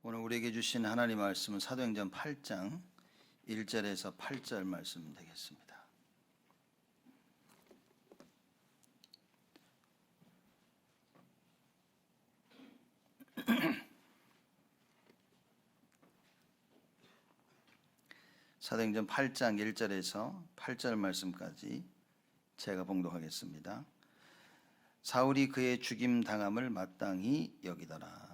오늘 우리에게 주신 하나님 말씀은 사도행전 8장 1절에서 8절 말씀 되겠습니다. 사도행전 8장 1절에서 8절 말씀까지 제가 봉독하겠습니다. 사울이 그의 죽임 당함을 마땅히 여기더라.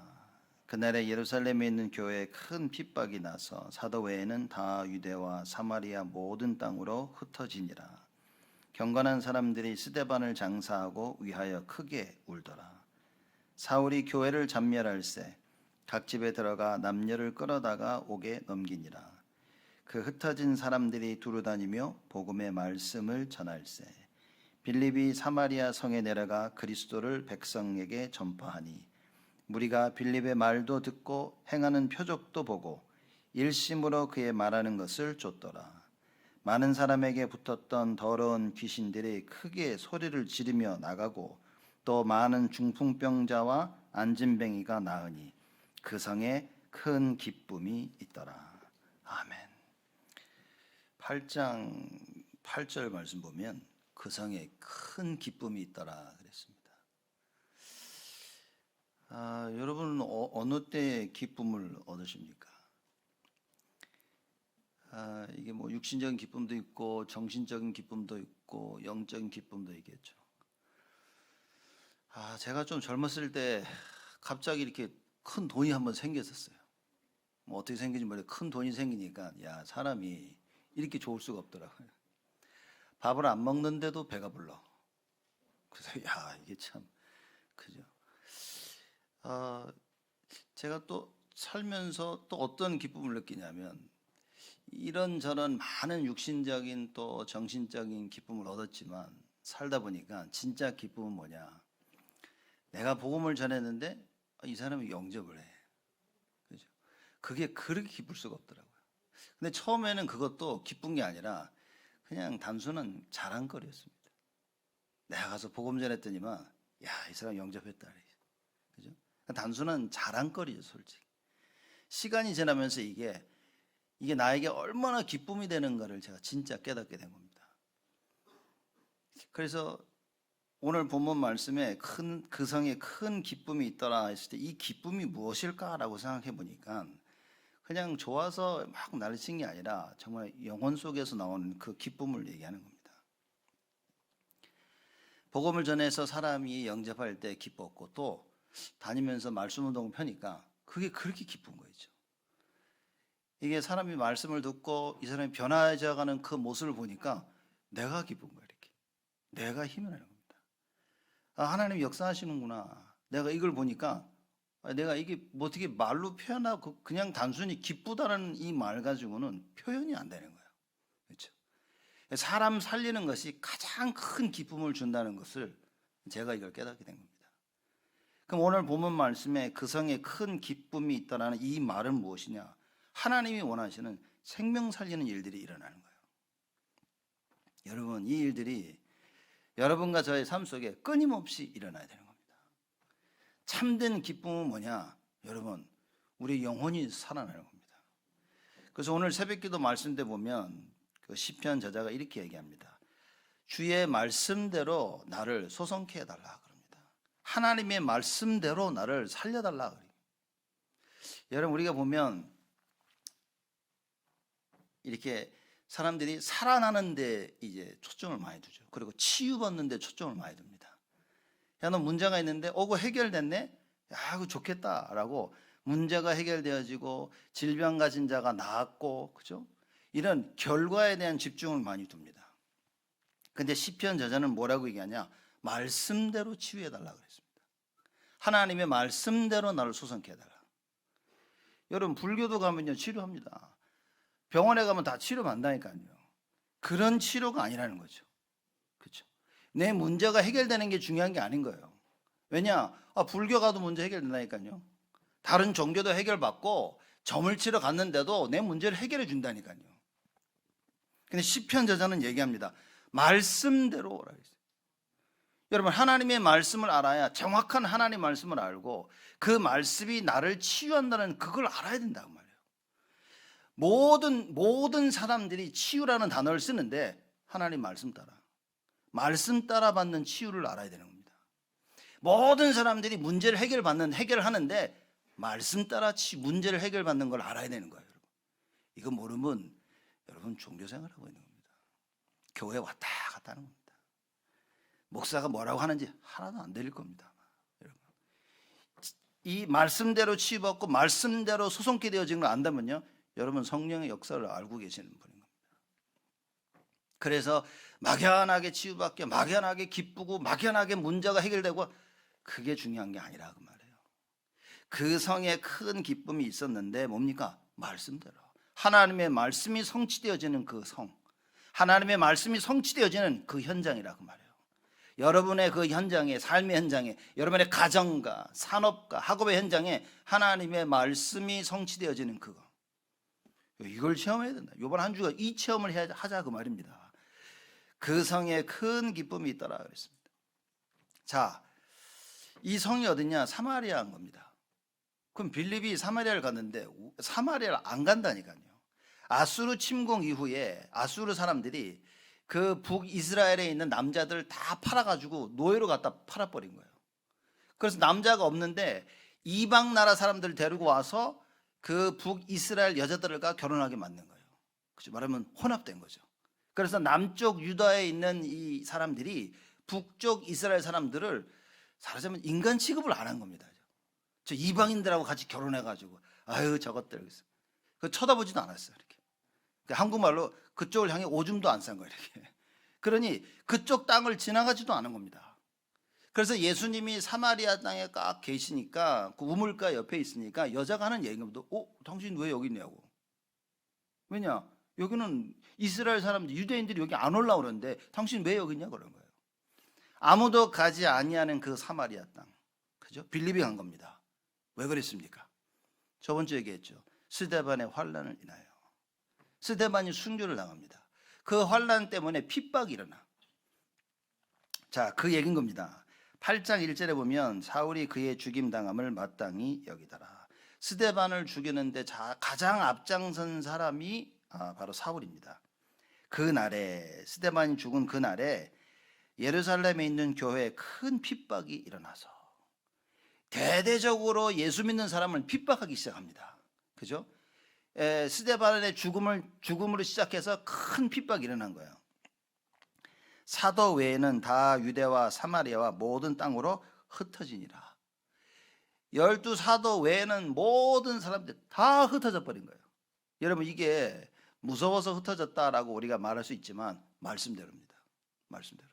그날에 예루살렘에 있는 교회에 큰 핍박이 나서 사도 외에는 다 유대와 사마리아 모든 땅으로 흩어지니라. 경건한 사람들이 스데반을 장사하고 위하여 크게 울더라. 사울이 교회를 잡멸할세 각 집에 들어가 남녀를 끌어다가 옥에 넘기니라. 그 흩어진 사람들이 두루다니며 복음의 말씀을 전할세 빌립이 사마리아 성에 내려가 그리스도를 백성에게 전파하니 무리가 빌립의 말도 듣고 행하는 표적도 보고 일심으로 그의 말하는 것을 좇더라. 많은 사람에게 붙었던 더러운 귀신들이 크게 소리를 지르며 나가고 또 많은 중풍병자와 안진뱅이가 나으니 그 성에 큰 기쁨이 있더라. 아멘. 8장 8절 말씀 보면 그 성에 큰 기쁨이 있더라 그랬습니다. 여러분은 어느 때 기쁨을 얻으십니까? 이게 뭐 육신적인 기쁨도 있고 정신적인 기쁨도 있고 영적인 기쁨도 있겠죠. 제가 좀 젊었을 때 갑자기 이렇게 큰 돈이 한번 생겼었어요. 뭐 어떻게 생긴지 모르겠는데 큰 돈이 생기니까 사람이 이렇게 좋을 수가 없더라고요. 밥을 안 먹는데도 배가 불러. 그래서 이게 참 그죠. 제가 또 살면서 또 어떤 기쁨을 느끼냐면 이런저런 많은 육신적인 또 정신적인 기쁨을 얻었지만 살다 보니까 진짜 기쁨은 뭐냐? 내가 복음을 전했는데 이 사람이 영접을 해. 그죠? 그게 그렇게 기쁠 수가 없더라고요. 근데 처음에는 그것도 기쁜 게 아니라 그냥 단순한 자랑거리였습니다. 내가 가서 복음 전했더니만 이 사람 영접했다. 그죠? 단순한 자랑거리죠, 솔직히. 시간이 지나면서 이게 나에게 얼마나 기쁨이 되는가를 제가 진짜 깨닫게 된 겁니다. 그래서 오늘 본문 말씀에 그 성에 큰 기쁨이 있더라 했을 때 이 기쁨이 무엇일까라고 생각해 보니까 그냥 좋아서 막 날씬 게 아니라 정말 영혼 속에서 나오는 그 기쁨을 얘기하는 겁니다. 복음을 전해서 사람이 영접할 때 기뻤고 또 다니면서 말씀 운동을 펴니까 그게 그렇게 기쁜 거죠. 이게 사람이 말씀을 듣고 이 사람이 변화해져가는 그 모습을 보니까 내가 기쁜 거야. 이렇게 내가 힘이 나는 겁니다. 하나님이 역사하시는구나. 내가 이걸 보니까 내가 이게 뭐 어떻게 말로 표현하고 그냥 단순히 기쁘다는 이 말 가지고는 표현이 안 되는 거예요. 그렇죠? 사람 살리는 것이 가장 큰 기쁨을 준다는 것을 제가 이걸 깨닫게 된 겁니다. 그럼 오늘 본문 말씀에 그 성에 큰 기쁨이 있다라는 이 말은 무엇이냐? 하나님이 원하시는 생명 살리는 일들이 일어나는 거예요. 여러분, 이 일들이 여러분과 저의 삶 속에 끊임없이 일어나야 되는 겁니다. 참된 기쁨은 뭐냐? 여러분, 우리 영혼이 살아나는 겁니다. 그래서 오늘 새벽기도 말씀대 보면 그 시편 저자가 이렇게 얘기합니다. 주의 말씀대로 나를 소성케 해달라 그럽니다. 하나님의 말씀대로 나를 살려달라 그래요. 여러분, 우리가 보면 이렇게 사람들이 살아나는 데 이제 초점을 많이 두죠. 그리고 치유받는 데 초점을 많이 둡니다. 너 문제가 있는데 그거 해결됐네? 그거 좋겠다라고 문제가 해결되어지고 질병 가진 자가 나았고, 그죠? 이런 결과에 대한 집중을 많이 둡니다. 근데 시편 저자는 뭐라고 얘기하냐? 말씀대로 치유해달라 그랬습니다. 하나님의 말씀대로 나를 소성케 해달라. 여러분, 불교도 가면요 치료합니다. 병원에 가면 다 치료받는다니까요. 그런 치료가 아니라는 거죠. 그렇죠? 내 문제가 해결되는 게 중요한 게 아닌 거예요. 왜냐? 불교 가도 문제 해결된다니까요. 다른 종교도 해결받고 점을 치러 갔는데도 내 문제를 해결해 준다니까요. 근데 시편 저자는 얘기합니다. 말씀대로 오라. 여러분, 하나님의 말씀을 알아야, 정확한 하나님의 말씀을 알고 그 말씀이 나를 치유한다는 그걸 알아야 된다고 말이에요. 모든 사람들이 치유라는 단어를 쓰는데 하나님 말씀 말씀 따라 받는 치유를 알아야 되는 겁니다. 모든 사람들이 문제를 해결하는데 말씀 따라 문제를 해결받는 걸 알아야 되는 거예요. 여러분. 이거 모르면 여러분 종교생활하고 있는 겁니다. 교회 왔다 갔다 하는 겁니다. 목사가 뭐라고 하는지 하나도 안 들릴 겁니다. 여러분. 이 말씀대로 치유받고 말씀대로 소송케 되어진 걸 안다면요, 여러분 성령의 역사를 알고 계시는 분인 겁니다. 그래서 막연하게 치유받게, 막연하게 기쁘고, 막연하게 문제가 해결되고, 그게 중요한 게 아니라 그 말이에요. 그 성에 큰 기쁨이 있었는데 뭡니까? 말씀대로 하나님의 말씀이 성취되어지는 그 성, 하나님의 말씀이 성취되어지는 그 현장이라 그 말이에요. 여러분의 그 현장에, 삶의 현장에, 여러분의 가정과 산업과 학업의 현장에 하나님의 말씀이 성취되어지는 그거, 이걸 체험해야 된다. 이번 한 주가 이 체험을 하자 그 말입니다. 그 성에 큰 기쁨이 있더라 그랬습니다. 자, 이 성이 어디냐? 사마리아인 겁니다. 그럼 빌립이 사마리아를 갔는데 사마리아를 안 간다니까요. 아수르 침공 이후에 아수르 사람들이 그 북이스라엘에 있는 남자들 다 팔아가지고 노예로 갖다 팔아버린 거예요. 그래서 남자가 없는데 이방 나라 사람들 데리고 와서 그 북이스라엘 여자들과 결혼하게 만든 거예요. 그렇죠? 말하면 혼합된 거죠. 그래서 남쪽 유다에 있는 이 사람들이 북쪽 이스라엘 사람들을 말하자면 인간 취급을 안 한 겁니다. 저 이방인들하고 같이 결혼해가지고 아유 저것들 그 쳐다보지도 않았어요. 이렇게 한국말로 그쪽을 향해 오줌도 안 싼 거예요. 이렇게. 그러니 그쪽 땅을 지나가지도 않은 겁니다. 그래서 예수님이 사마리아 땅에 딱 계시니까 그 우물가 옆에 있으니까 여자가 하는 얘기입니다. 당신 왜 여기 있냐고. 왜냐? 여기는 이스라엘 사람들, 유대인들이 여기 안 올라오는데 당신 왜 여기 있냐 그런 거예요. 아무도 가지 아니하는 그 사마리아 땅, 그죠? 빌립이 간 겁니다. 왜 그랬습니까? 저번 주에 얘기했죠. 스데반의 환난을 인하여. 스데반이 순교를 당합니다. 그 환난 때문에 핍박이 일어나. 자, 그 얘기인 겁니다. 8장 1절에 보면 사울이 그의 죽임당함을 마땅히 여기더라. 스데반을 죽이는데 가장 앞장선 사람이 바로 사울입니다. 그날에, 스데반이 죽은 그날에 예루살렘에 있는 교회에 큰 핍박이 일어나서 대대적으로 예수 믿는 사람을 핍박하기 시작합니다. 그죠? 스데반의 죽음으로 시작해서 큰 핍박이 일어난 거예요. 사도 외에는 다 유대와 사마리아와 모든 땅으로 흩어지니라. 12사도 외에는 모든 사람들 다 흩어져 버린 거예요. 여러분, 이게 무서워서 흩어졌다라고 우리가 말할 수 있지만 말씀대로입니다. 말씀대로.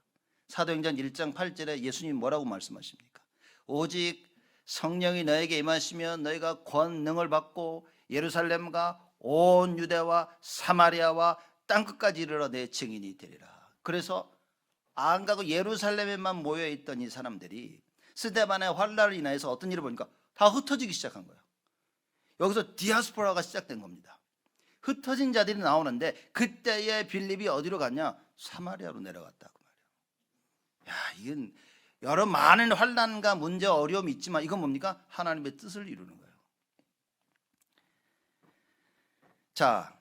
사도행전 1장 8절에 예수님 뭐라고 말씀하십니까? 오직 성령이 너에게 임하시면 너희가 권능을 받고 예루살렘과 온 유대와 사마리아와 땅끝까지 이르러 내 증인이 되리라. 그래서 안 가고 예루살렘에만 모여있던 이 사람들이 스데반의 환난을 인해서 어떤 일을 보니까 다 흩어지기 시작한 거예요. 여기서 디아스포라가 시작된 겁니다. 흩어진 자들이 나오는데 그때에 빌립이 어디로 갔냐? 사마리아로 내려갔다고 말이에요. 이건 여러 많은 환난과 문제, 어려움이 있지만 이건 뭡니까? 하나님의 뜻을 이루는 거예요. 자,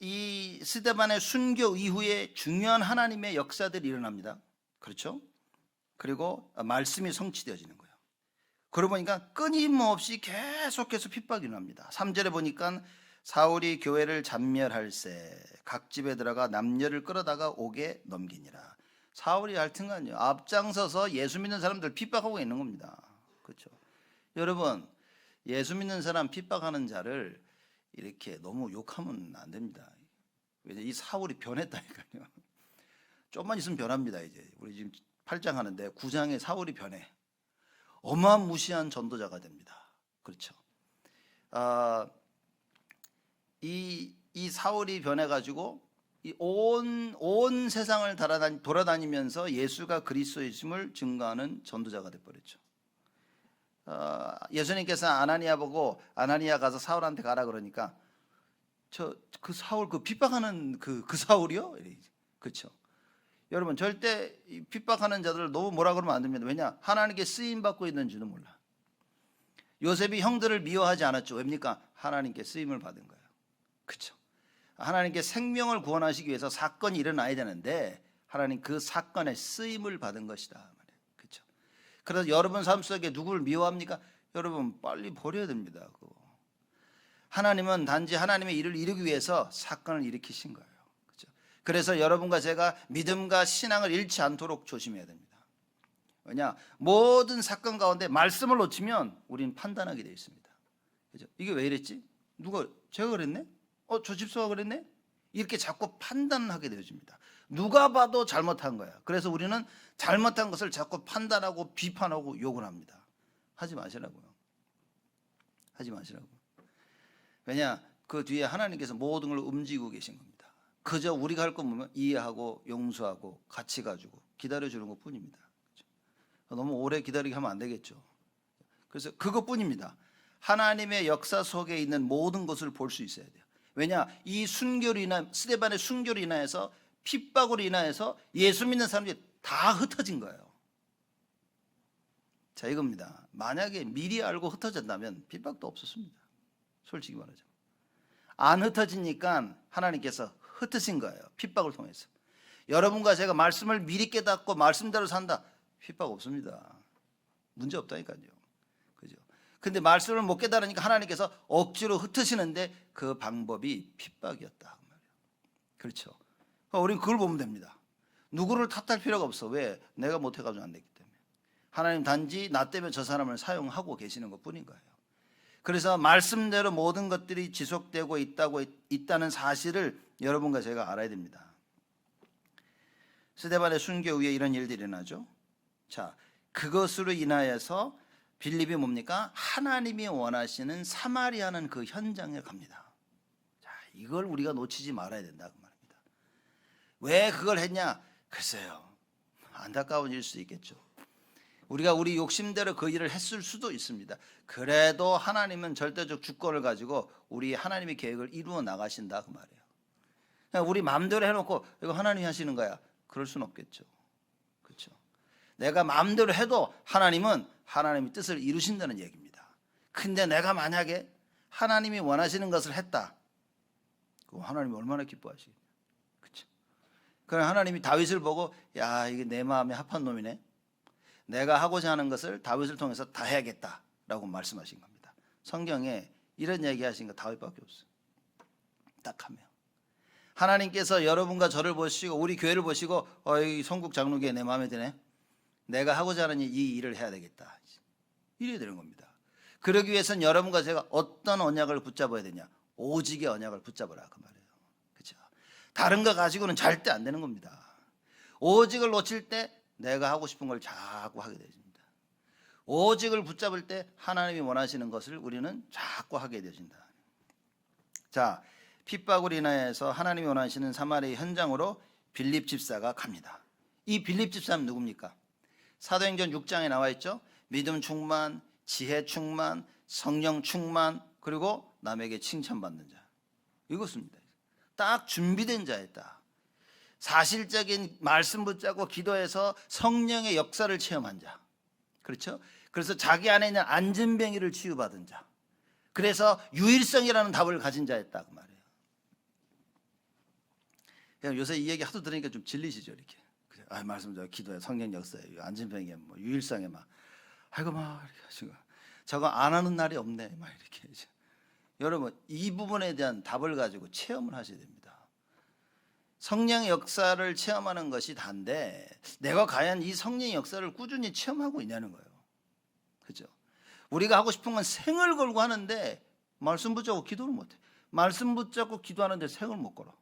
이 스데반의 순교 이후에 중요한 하나님의 역사들이 일어납니다. 그렇죠? 그리고 말씀이 성취되어지는 거예요. 그러고 보니까 끊임없이 계속해서 핍박이 일어납니다. 3절에 보니까 사울이 교회를 잔멸할세 각 집에 들어가 남녀를 끌어다가 옥에 넘기니라. 사울이 하여튼간요 앞장서서 예수 믿는 사람들 핍박하고 있는 겁니다. 그렇죠? 여러분, 예수 믿는 사람 핍박하는 자를 이렇게 너무 욕하면 안 됩니다. 왜냐, 이 사울이 변했다니까요. 좀만 있으면 변합니다. 이제 우리 지금 8장 하는데 9장에 사울이 변해. 어마무시한 전도자가 됩니다. 그렇죠? 이 사울이 변해가지고 온 세상을 돌아다니면서 예수가 그리스도이심을 증거하는 전도자가 돼버렸죠. 예수님께서 아나니아 보고 아나니아 가서 사울한테 가라 그러니까 그 사울 그 핍박하는 그 사울이요? 그렇죠. 여러분 절대 이 핍박하는 자들을 너무 뭐라 그러면 안 됩니다. 왜냐? 하나님께 쓰임 받고 있는지도 몰라. 요셉이 형들을 미워하지 않았죠. 왜입니까? 하나님께 쓰임을 받은 거예요. 그렇죠? 하나님께 생명을 구원하시기 위해서 사건이 일어나야 되는데 하나님 그 사건에 쓰임을 받은 것이다 말이에요. 그렇죠? 그래서 여러분 삶 속에 누구를 미워합니까? 여러분 빨리 버려야 됩니다. 그거. 하나님은 단지 하나님의 일을 이루기 위해서 사건을 일으키신 거예요. 그렇죠? 그래서 여러분과 제가 믿음과 신앙을 잃지 않도록 조심해야 됩니다. 왜냐? 모든 사건 가운데 말씀을 놓치면 우리는 판단하게 되어 있습니다. 그죠? 이게 왜 이랬지? 누가 제가 그랬네? 저 집사가 그랬네? 이렇게 자꾸 판단하게 되어집니다. 누가 봐도 잘못한 거야. 그래서 우리는 잘못한 것을 자꾸 판단하고 비판하고 욕을 합니다. 하지 마시라고요. 하지 마시라고. 왜냐? 그 뒤에 하나님께서 모든 걸 움직이고 계신 겁니다. 그저 우리가 할 거 보면 이해하고 용서하고 같이 가지고 기다려주는 것 뿐입니다. 너무 오래 기다리게 하면 안 되겠죠. 그래서 그것뿐입니다. 하나님의 역사 속에 있는 모든 것을 볼 수 있어야 돼요. 왜냐? 이 순교로 인한 스데반의 순교로 인하여서 핍박으로 인하여서 예수 믿는 사람들이 다 흩어진 거예요. 자, 이겁니다. 만약에 미리 알고 흩어졌다면 핍박도 없었습니다. 솔직히 말하죠. 안 흩어지니까 하나님께서 흩으신 거예요. 핍박을 통해서. 여러분과 제가 말씀을 미리 깨닫고 말씀대로 산다. 핍박 없습니다. 문제 없다니까요. 그죠? 근데 말씀을 못 깨달으니까 하나님께서 억지로 흩으시는데 그 방법이 핍박이었다. 그렇죠? 우리는 그걸 보면 됩니다. 누구를 탓할 필요가 없어. 왜? 내가 못해가지고 안 됐기 때문에. 하나님 단지 나 때문에 저 사람을 사용하고 계시는 것 뿐인 거예요. 그래서 말씀대로 모든 것들이 지속되고 있다는 사실을 여러분과 제가 알아야 됩니다. 스데반의 순교 후에 이런 일들이 일어나죠. 자, 그것으로 인하여서 빌립이 뭡니까? 하나님이 원하시는 사마리아는 그 현장에 갑니다. 자, 이걸 우리가 놓치지 말아야 된다 그 말입니다. 왜 그걸 했냐? 글쎄요. 안타까운 일일 수 있겠죠. 우리가 우리 욕심대로 그 일을 했을 수도 있습니다. 그래도 하나님은 절대적 주권을 가지고 우리 하나님의 계획을 이루어 나가신다 그 말이에요. 그냥 우리 마음대로 해놓고 이거 하나님이 하시는 거야. 그럴 수는 없겠죠. 그렇죠? 내가 마음대로 해도 하나님은 하나님의 뜻을 이루신다는 얘기입니다. 근데 내가 만약에 하나님이 원하시는 것을 했다. 그럼 하나님이 얼마나 기뻐하시겠냐. 그렇죠? 그럼 하나님이 다윗을 보고 야, 이게 내 마음에 합한 놈이네. 내가 하고자 하는 것을 다윗을 통해서 다 해야겠다라고 말씀하신 겁니다. 성경에 이런 얘기하신 거 다윗밖에 없어요. 딱 하면. 하나님께서 여러분과 저를 보시고 우리 교회를 보시고 이 성국 장로교회 내 마음에 드네. 내가 하고자 하는 이 일을 해야 되겠다. 이래야 되는 겁니다. 그러기 위해서는 여러분과 제가 어떤 언약을 붙잡아야 되냐. 오직의 언약을 붙잡으라 그 말이에요. 그렇죠? 다른 거 가지고는 절대 안 되는 겁니다. 오직을 놓칠 때 내가 하고 싶은 걸 자꾸 하게 되십니다. 오직을 붙잡을 때 하나님이 원하시는 것을 우리는 자꾸 하게 되신다. 자, 핍박으로 인하여서 하나님이 원하시는 사마리아 현장으로 빌립 집사가 갑니다. 이 빌립 집사는 누굽니까? 사도행전 6장에 나와 있죠. 믿음 충만, 지혜 충만, 성령 충만, 그리고 남에게 칭찬받는 자. 이것입니다. 딱 준비된 자였다. 사실적인 말씀 붙잡고 기도해서 성령의 역사를 체험한 자. 그렇죠? 그래서 자기 안에 있는 안진뱅이를 치유받은 자. 그래서 유일성이라는 답을 가진 자였다 그 말이에요. 요새 이 얘기 하도 들으니까 좀 질리시죠 이렇게. 말씀 저 기도에 성령 역사에 안진뱅이에 뭐 유일성에 막 아이고 막 이렇게 하시고 저거 안 하는 날이 없네 막 이렇게. 여러분 이 부분에 대한 답을 가지고 체험을 하셔야 됩니다. 성령의 역사를 체험하는 것이 다인데 내가 과연 이 성령의 역사를 꾸준히 체험하고 있냐는 거예요. 그렇죠? 우리가 하고 싶은 건 생을 걸고 하는데 말씀 붙잡고 기도를 못해. 말씀 붙잡고 기도하는데 생을 못 걸어.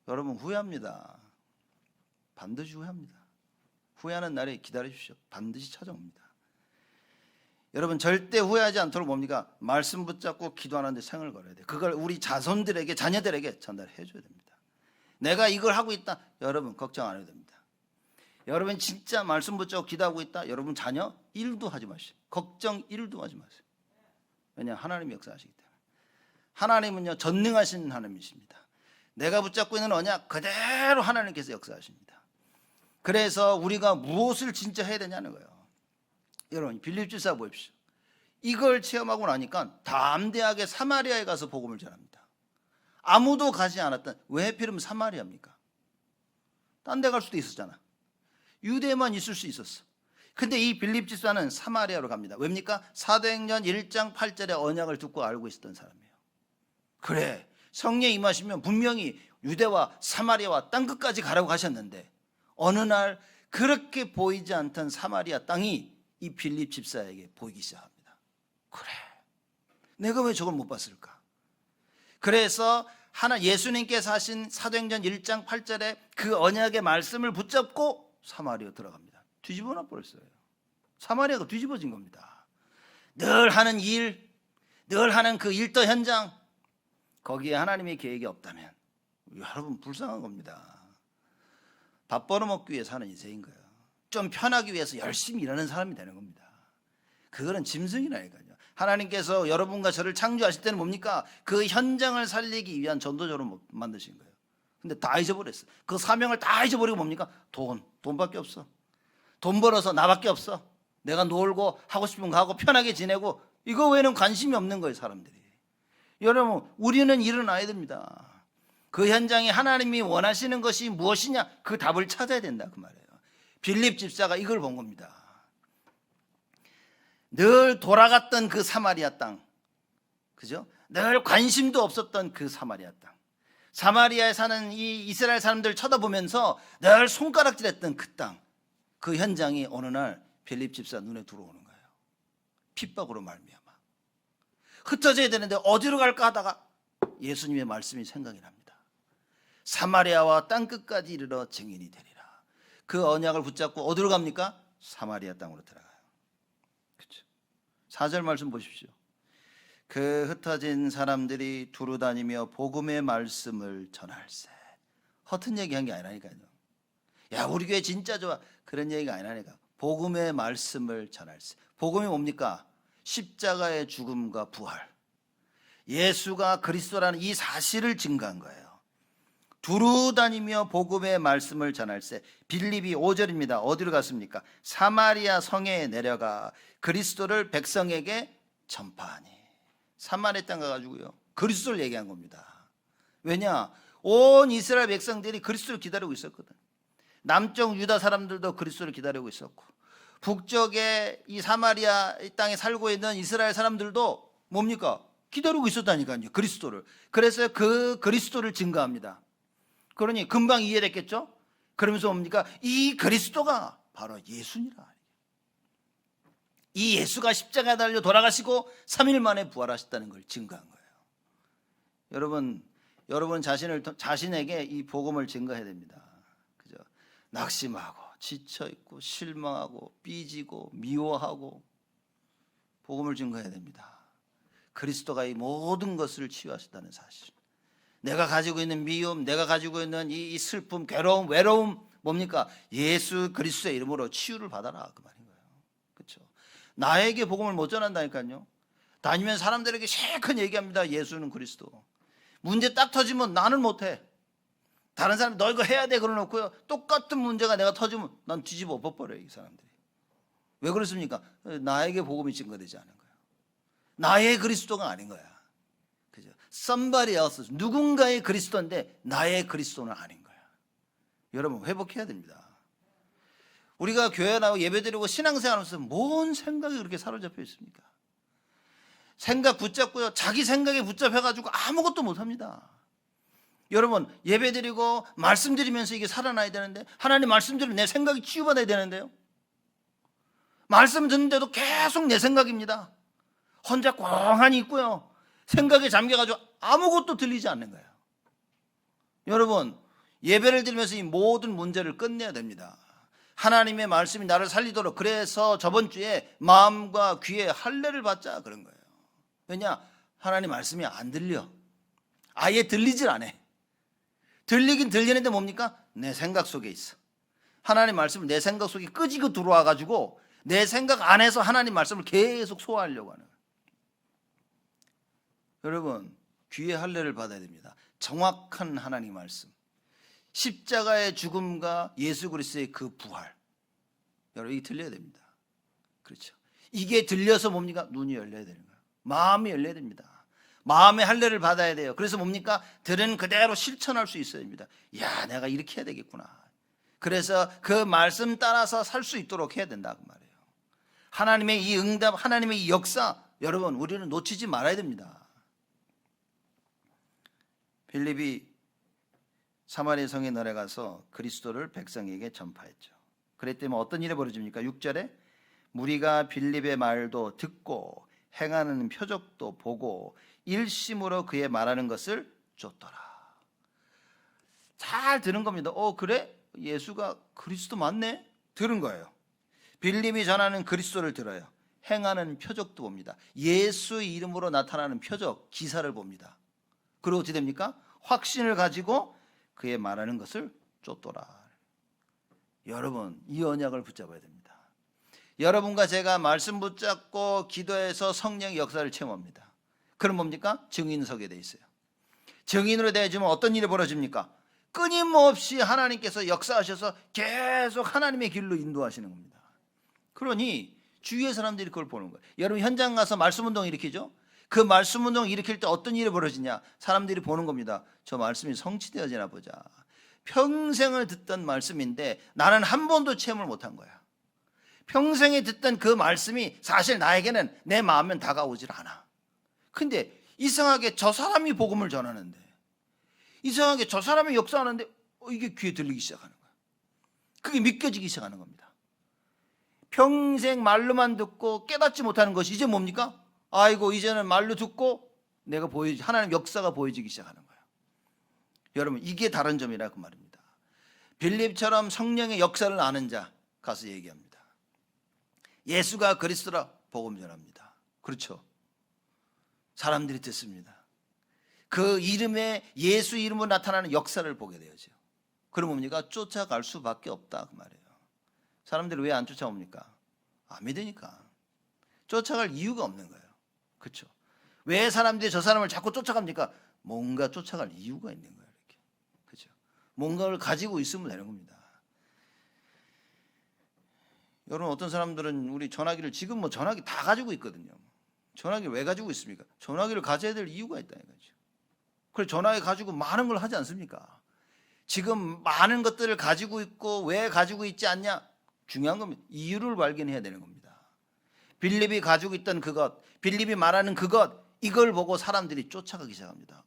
여러분 후회합니다. 반드시 후회합니다. 후회하는 날에 기다려 주십시오. 반드시 찾아옵니다. 여러분 절대 후회하지 않도록 뭡니까? 말씀 붙잡고 기도하는데 생을 걸어야 돼요. 그걸 우리 자손들에게 자녀들에게 전달해 줘야 됩니다. 내가 이걸 하고 있다. 여러분 걱정 안 해도 됩니다. 여러분 진짜 말씀 붙잡고 기도하고 있다. 여러분 자녀 1도 하지 마시오. 걱정 1도 하지 마세요. 왜냐하면 하나님이 역사하시기 때문에. 하나님은요 전능하신 하나님이십니다. 내가 붙잡고 있는 언약 그대로 하나님께서 역사하십니다. 그래서 우리가 무엇을 진짜 해야 되냐는 거예요. 여러분 빌립지사 보십시오. 이걸 체험하고 나니까 담대하게 사마리아에 가서 복음을 전합니다. 아무도 가지 않았던, 왜 하필이면 사마리아입니까? 딴 데 갈 수도 있었잖아. 유대만 있을 수 있었어. 근데 이 빌립 집사는 사마리아로 갑니다. 왜입니까? 사도행전 1장 8절의 언약을 듣고 알고 있었던 사람이에요. 그래, 성령 임하시면 분명히 유대와 사마리아와 땅끝까지 가라고 하셨는데 어느 날 그렇게 보이지 않던 사마리아 땅이 이 빌립 집사에게 보이기 시작합니다. 그래, 내가 왜 저걸 못 봤을까? 그래서 예수님께서 하신 사도행전 1장 8절에 그 언약의 말씀을 붙잡고 사마리아 들어갑니다. 뒤집어 놔버렸어요. 사마리아가 뒤집어진 겁니다. 늘 하는 일, 늘 하는 그 일터 현장, 거기에 하나님의 계획이 없다면 여러분 불쌍한 겁니다. 밥 벌어먹기 위해 사는 인생인 거예요. 좀 편하기 위해서 열심히 일하는 사람이 되는 겁니다. 그거는 짐승이라니까요. 하나님께서 여러분과 저를 창조하실 때는 뭡니까? 그 현장을 살리기 위한 전도자로 만드신 거예요. 근데 다 잊어버렸어요. 그 사명을 다 잊어버리고 뭡니까? 돈밖에 없어. 돈 벌어서 나밖에 없어. 내가 놀고 하고 싶은 거 하고 편하게 지내고, 이거 외에는 관심이 없는 거예요, 사람들이. 여러분, 우리는 일어나야 됩니다. 그 현장에 하나님이 원하시는 것이 무엇이냐, 그 답을 찾아야 된다, 그 말이에요. 빌립 집사가 이걸 본 겁니다. 늘 돌아갔던 그 사마리아 땅, 그죠? 늘 관심도 없었던 그 사마리아 땅, 사마리아에 사는 이 이스라엘 사람들 쳐다보면서 늘 손가락질했던 그 땅, 그 현장이 어느 날 빌립 집사 눈에 들어오는 거예요. 핍박으로 말미암아 흩어져야 되는데 어디로 갈까 하다가 예수님의 말씀이 생각이 납니다. 사마리아와 땅끝까지 이르러 증인이 되리라. 그 언약을 붙잡고 어디로 갑니까? 사마리아 땅으로 들어가요. 그렇죠? 4절 말씀 보십시오. 그 흩어진 사람들이 두루 다니며 복음의 말씀을 전할세. 허튼 얘기한 게 아니라니까요. 야, 우리 교회 진짜 좋아, 그런 얘기가 아니라니까. 복음의 말씀을 전할세. 복음이 뭡니까? 십자가의 죽음과 부활, 예수가 그리스도라는 이 사실을 증거한 거예요. 두루 다니며 복음의 말씀을 전할세. 빌립이 5절입니다. 어디로 갔습니까? 사마리아 성에 내려가 그리스도를 백성에게 전파하니. 사마리아 땅 가가지고요, 그리스도를 얘기한 겁니다. 왜냐? 온 이스라엘 백성들이 그리스도를 기다리고 있었거든. 남쪽 유다 사람들도 그리스도를 기다리고 있었고, 북쪽에 이 사마리아 땅에 살고 있는 이스라엘 사람들도 뭡니까? 기다리고 있었다니까요, 그리스도를. 그래서 그 그리스도를 증거합니다. 그러니 금방 이해됐겠죠? 그러면서 뭡니까? 이 그리스도가 바로 예수니라. 이 예수가 십자가에 달려 돌아가시고 3일 만에 부활하셨다는 걸 증거한 거예요. 여러분 자신에게 이 복음을 증거해야 됩니다. 그죠? 낙심하고 지쳐 있고 실망하고 삐지고 미워하고 복음을 증거해야 됩니다. 그리스도가 이 모든 것을 치유하셨다는 사실. 내가 가지고 있는 미움, 내가 가지고 있는 이 슬픔, 괴로움, 외로움, 뭡니까? 예수 그리스도의 이름으로 치유를 받아라, 그 말인 거예요. 그렇죠? 나에게 복음을 못 전한다니까요. 다니면 사람들에게 실컷 얘기합니다. 예수는 그리스도. 문제 딱 터지면 나는 못해. 다른 사람이 너 이거 해야 돼 그러놓고요, 똑같은 문제가 내가 터지면 난 뒤집어 엎어버려요, 이 사람들이. 왜 그렇습니까? 나에게 복음이 증거되지 않은 거예요. 나의 그리스도가 아닌 거야. 그죠? Somebody else, 누군가의 그리스도인데 나의 그리스도는 아닌 거야. 여러분, 회복해야 됩니다. 우리가 교회 나오고 예배드리고 신앙생활하면서 뭔 생각이 그렇게 사로잡혀 있습니까? 생각 붙잡고요, 자기 생각에 붙잡혀가지고 아무것도 못합니다. 여러분, 예배드리고 말씀드리면서 이게 살아나야 되는데, 하나님 말씀드리면 내 생각이 치유받아야 되는데요, 말씀 듣는데도 계속 내 생각입니다. 혼자 꽁하니 있고요, 생각에 잠겨가지고 아무것도 들리지 않는 거예요. 여러분, 예배를 드리면서 이 모든 문제를 끝내야 됩니다. 하나님의 말씀이 나를 살리도록. 그래서 저번 주에 마음과 귀에 할례를 받자 그런 거예요. 왜냐? 하나님 말씀이 안 들려. 아예 들리질 않아. 들리긴 들리는데 뭡니까? 내 생각 속에 있어. 하나님 말씀을 내 생각 속에 끄지고 들어와가지고 내 생각 안에서 하나님 말씀을 계속 소화하려고 하는 거예요. 여러분, 귀에 할례를 받아야 됩니다. 정확한 하나님 말씀. 십자가의 죽음과 예수 그리스도의 그 부활. 여러분, 이게 들려야 됩니다. 그렇죠. 이게 들려서 뭡니까? 눈이 열려야 되는 거예요. 마음이 열려야 됩니다. 마음의 할례를 받아야 돼요. 그래서 뭡니까? 들은 그대로 실천할 수 있어야 됩니다. 야, 내가 이렇게 해야 되겠구나. 그래서 그 말씀 따라서 살 수 있도록 해야 된다 그 말이에요. 하나님의 이 응답, 하나님의 이 역사, 여러분 우리는 놓치지 말아야 됩니다. 빌립이 사마리아 성에 내려가서 그리스도를 백성에게 전파했죠. 그랬더니 어떤 일이 벌어집니까? 6절에 무리가 빌립의 말도 듣고 행하는 표적도 보고 일심으로 그의 말하는 것을 쫓더라. 잘 들은 겁니다. 그래? 예수가 그리스도 맞네? 들은 거예요. 빌립이 전하는 그리스도를 들어요. 행하는 표적도 봅니다. 예수 이름으로 나타나는 표적, 기사를 봅니다. 그리고 어떻게 됩니까? 확신을 가지고 그의 말하는 것을 쫓더라. 여러분, 이 언약을 붙잡아야 됩니다. 여러분과 제가 말씀 붙잡고 기도해서 성령의 역사를 체험합니다. 그럼 뭡니까? 증인 서게 돼 있어요. 증인으로 되어지면 어떤 일이 벌어집니까? 끊임없이 하나님께서 역사하셔서 계속 하나님의 길로 인도하시는 겁니다. 그러니 주위의 사람들이 그걸 보는 거예요. 여러분 현장 가서 말씀 운동 일으키죠? 그 말씀 운동 일으킬 때 어떤 일이 벌어지냐? 사람들이 보는 겁니다. 저 말씀이 성취되어지나 보자. 평생을 듣던 말씀인데 나는 한 번도 체험을 못한 거야. 평생에 듣던 그 말씀이 사실 나에게는 내 마음엔 다가오질 않아. 근데 이상하게 저 사람이 복음을 전하는데, 이상하게 저 사람이 역사하는데 이게 귀에 들리기 시작하는 거야. 그게 믿겨지기 시작하는 겁니다. 평생 말로만 듣고 깨닫지 못하는 것이 이제 뭡니까? 아이고 이제는 말로 듣고 내가 하나님 역사가 보여지기 시작하는 거예요. 여러분 이게 다른 점이라 그 말입니다. 빌립처럼 성령의 역사를 아는 자 가서 얘기합니다. 예수가 그리스도라 복음 전합니다. 그렇죠. 사람들이 듣습니다. 그 이름에 예수 이름으로 나타나는 역사를 보게 되죠. 그럼 뭡니까? 쫓아갈 수밖에 없다 그 말이에요. 사람들이 왜 안 쫓아옵니까? 안 믿으니까. 쫓아갈 이유가 없는 거예요. 그렇죠. 왜 사람들이 저 사람을 자꾸 쫓아갑니까? 뭔가 쫓아갈 이유가 있는 거예요. 이렇게. 그렇죠. 뭔가를 가지고 있으면 되는 겁니다. 여러분 어떤 사람들은 우리 전화기를 지금 뭐 전화기 다 가지고 있거든요. 전화기를 왜 가지고 있습니까? 전화기를 가져야 될 이유가 있다는 거죠. 그래서 전화기 가지고 많은 걸 하지 않습니까? 지금 많은 것들을 가지고 있고 왜 가지고 있지 않냐? 중요한 겁니다. 이유를 발견해야 되는 겁니다. 빌립이 가지고 있던 그것, 빌립이 말하는 그것, 이걸 보고 사람들이 쫓아가기 시작합니다.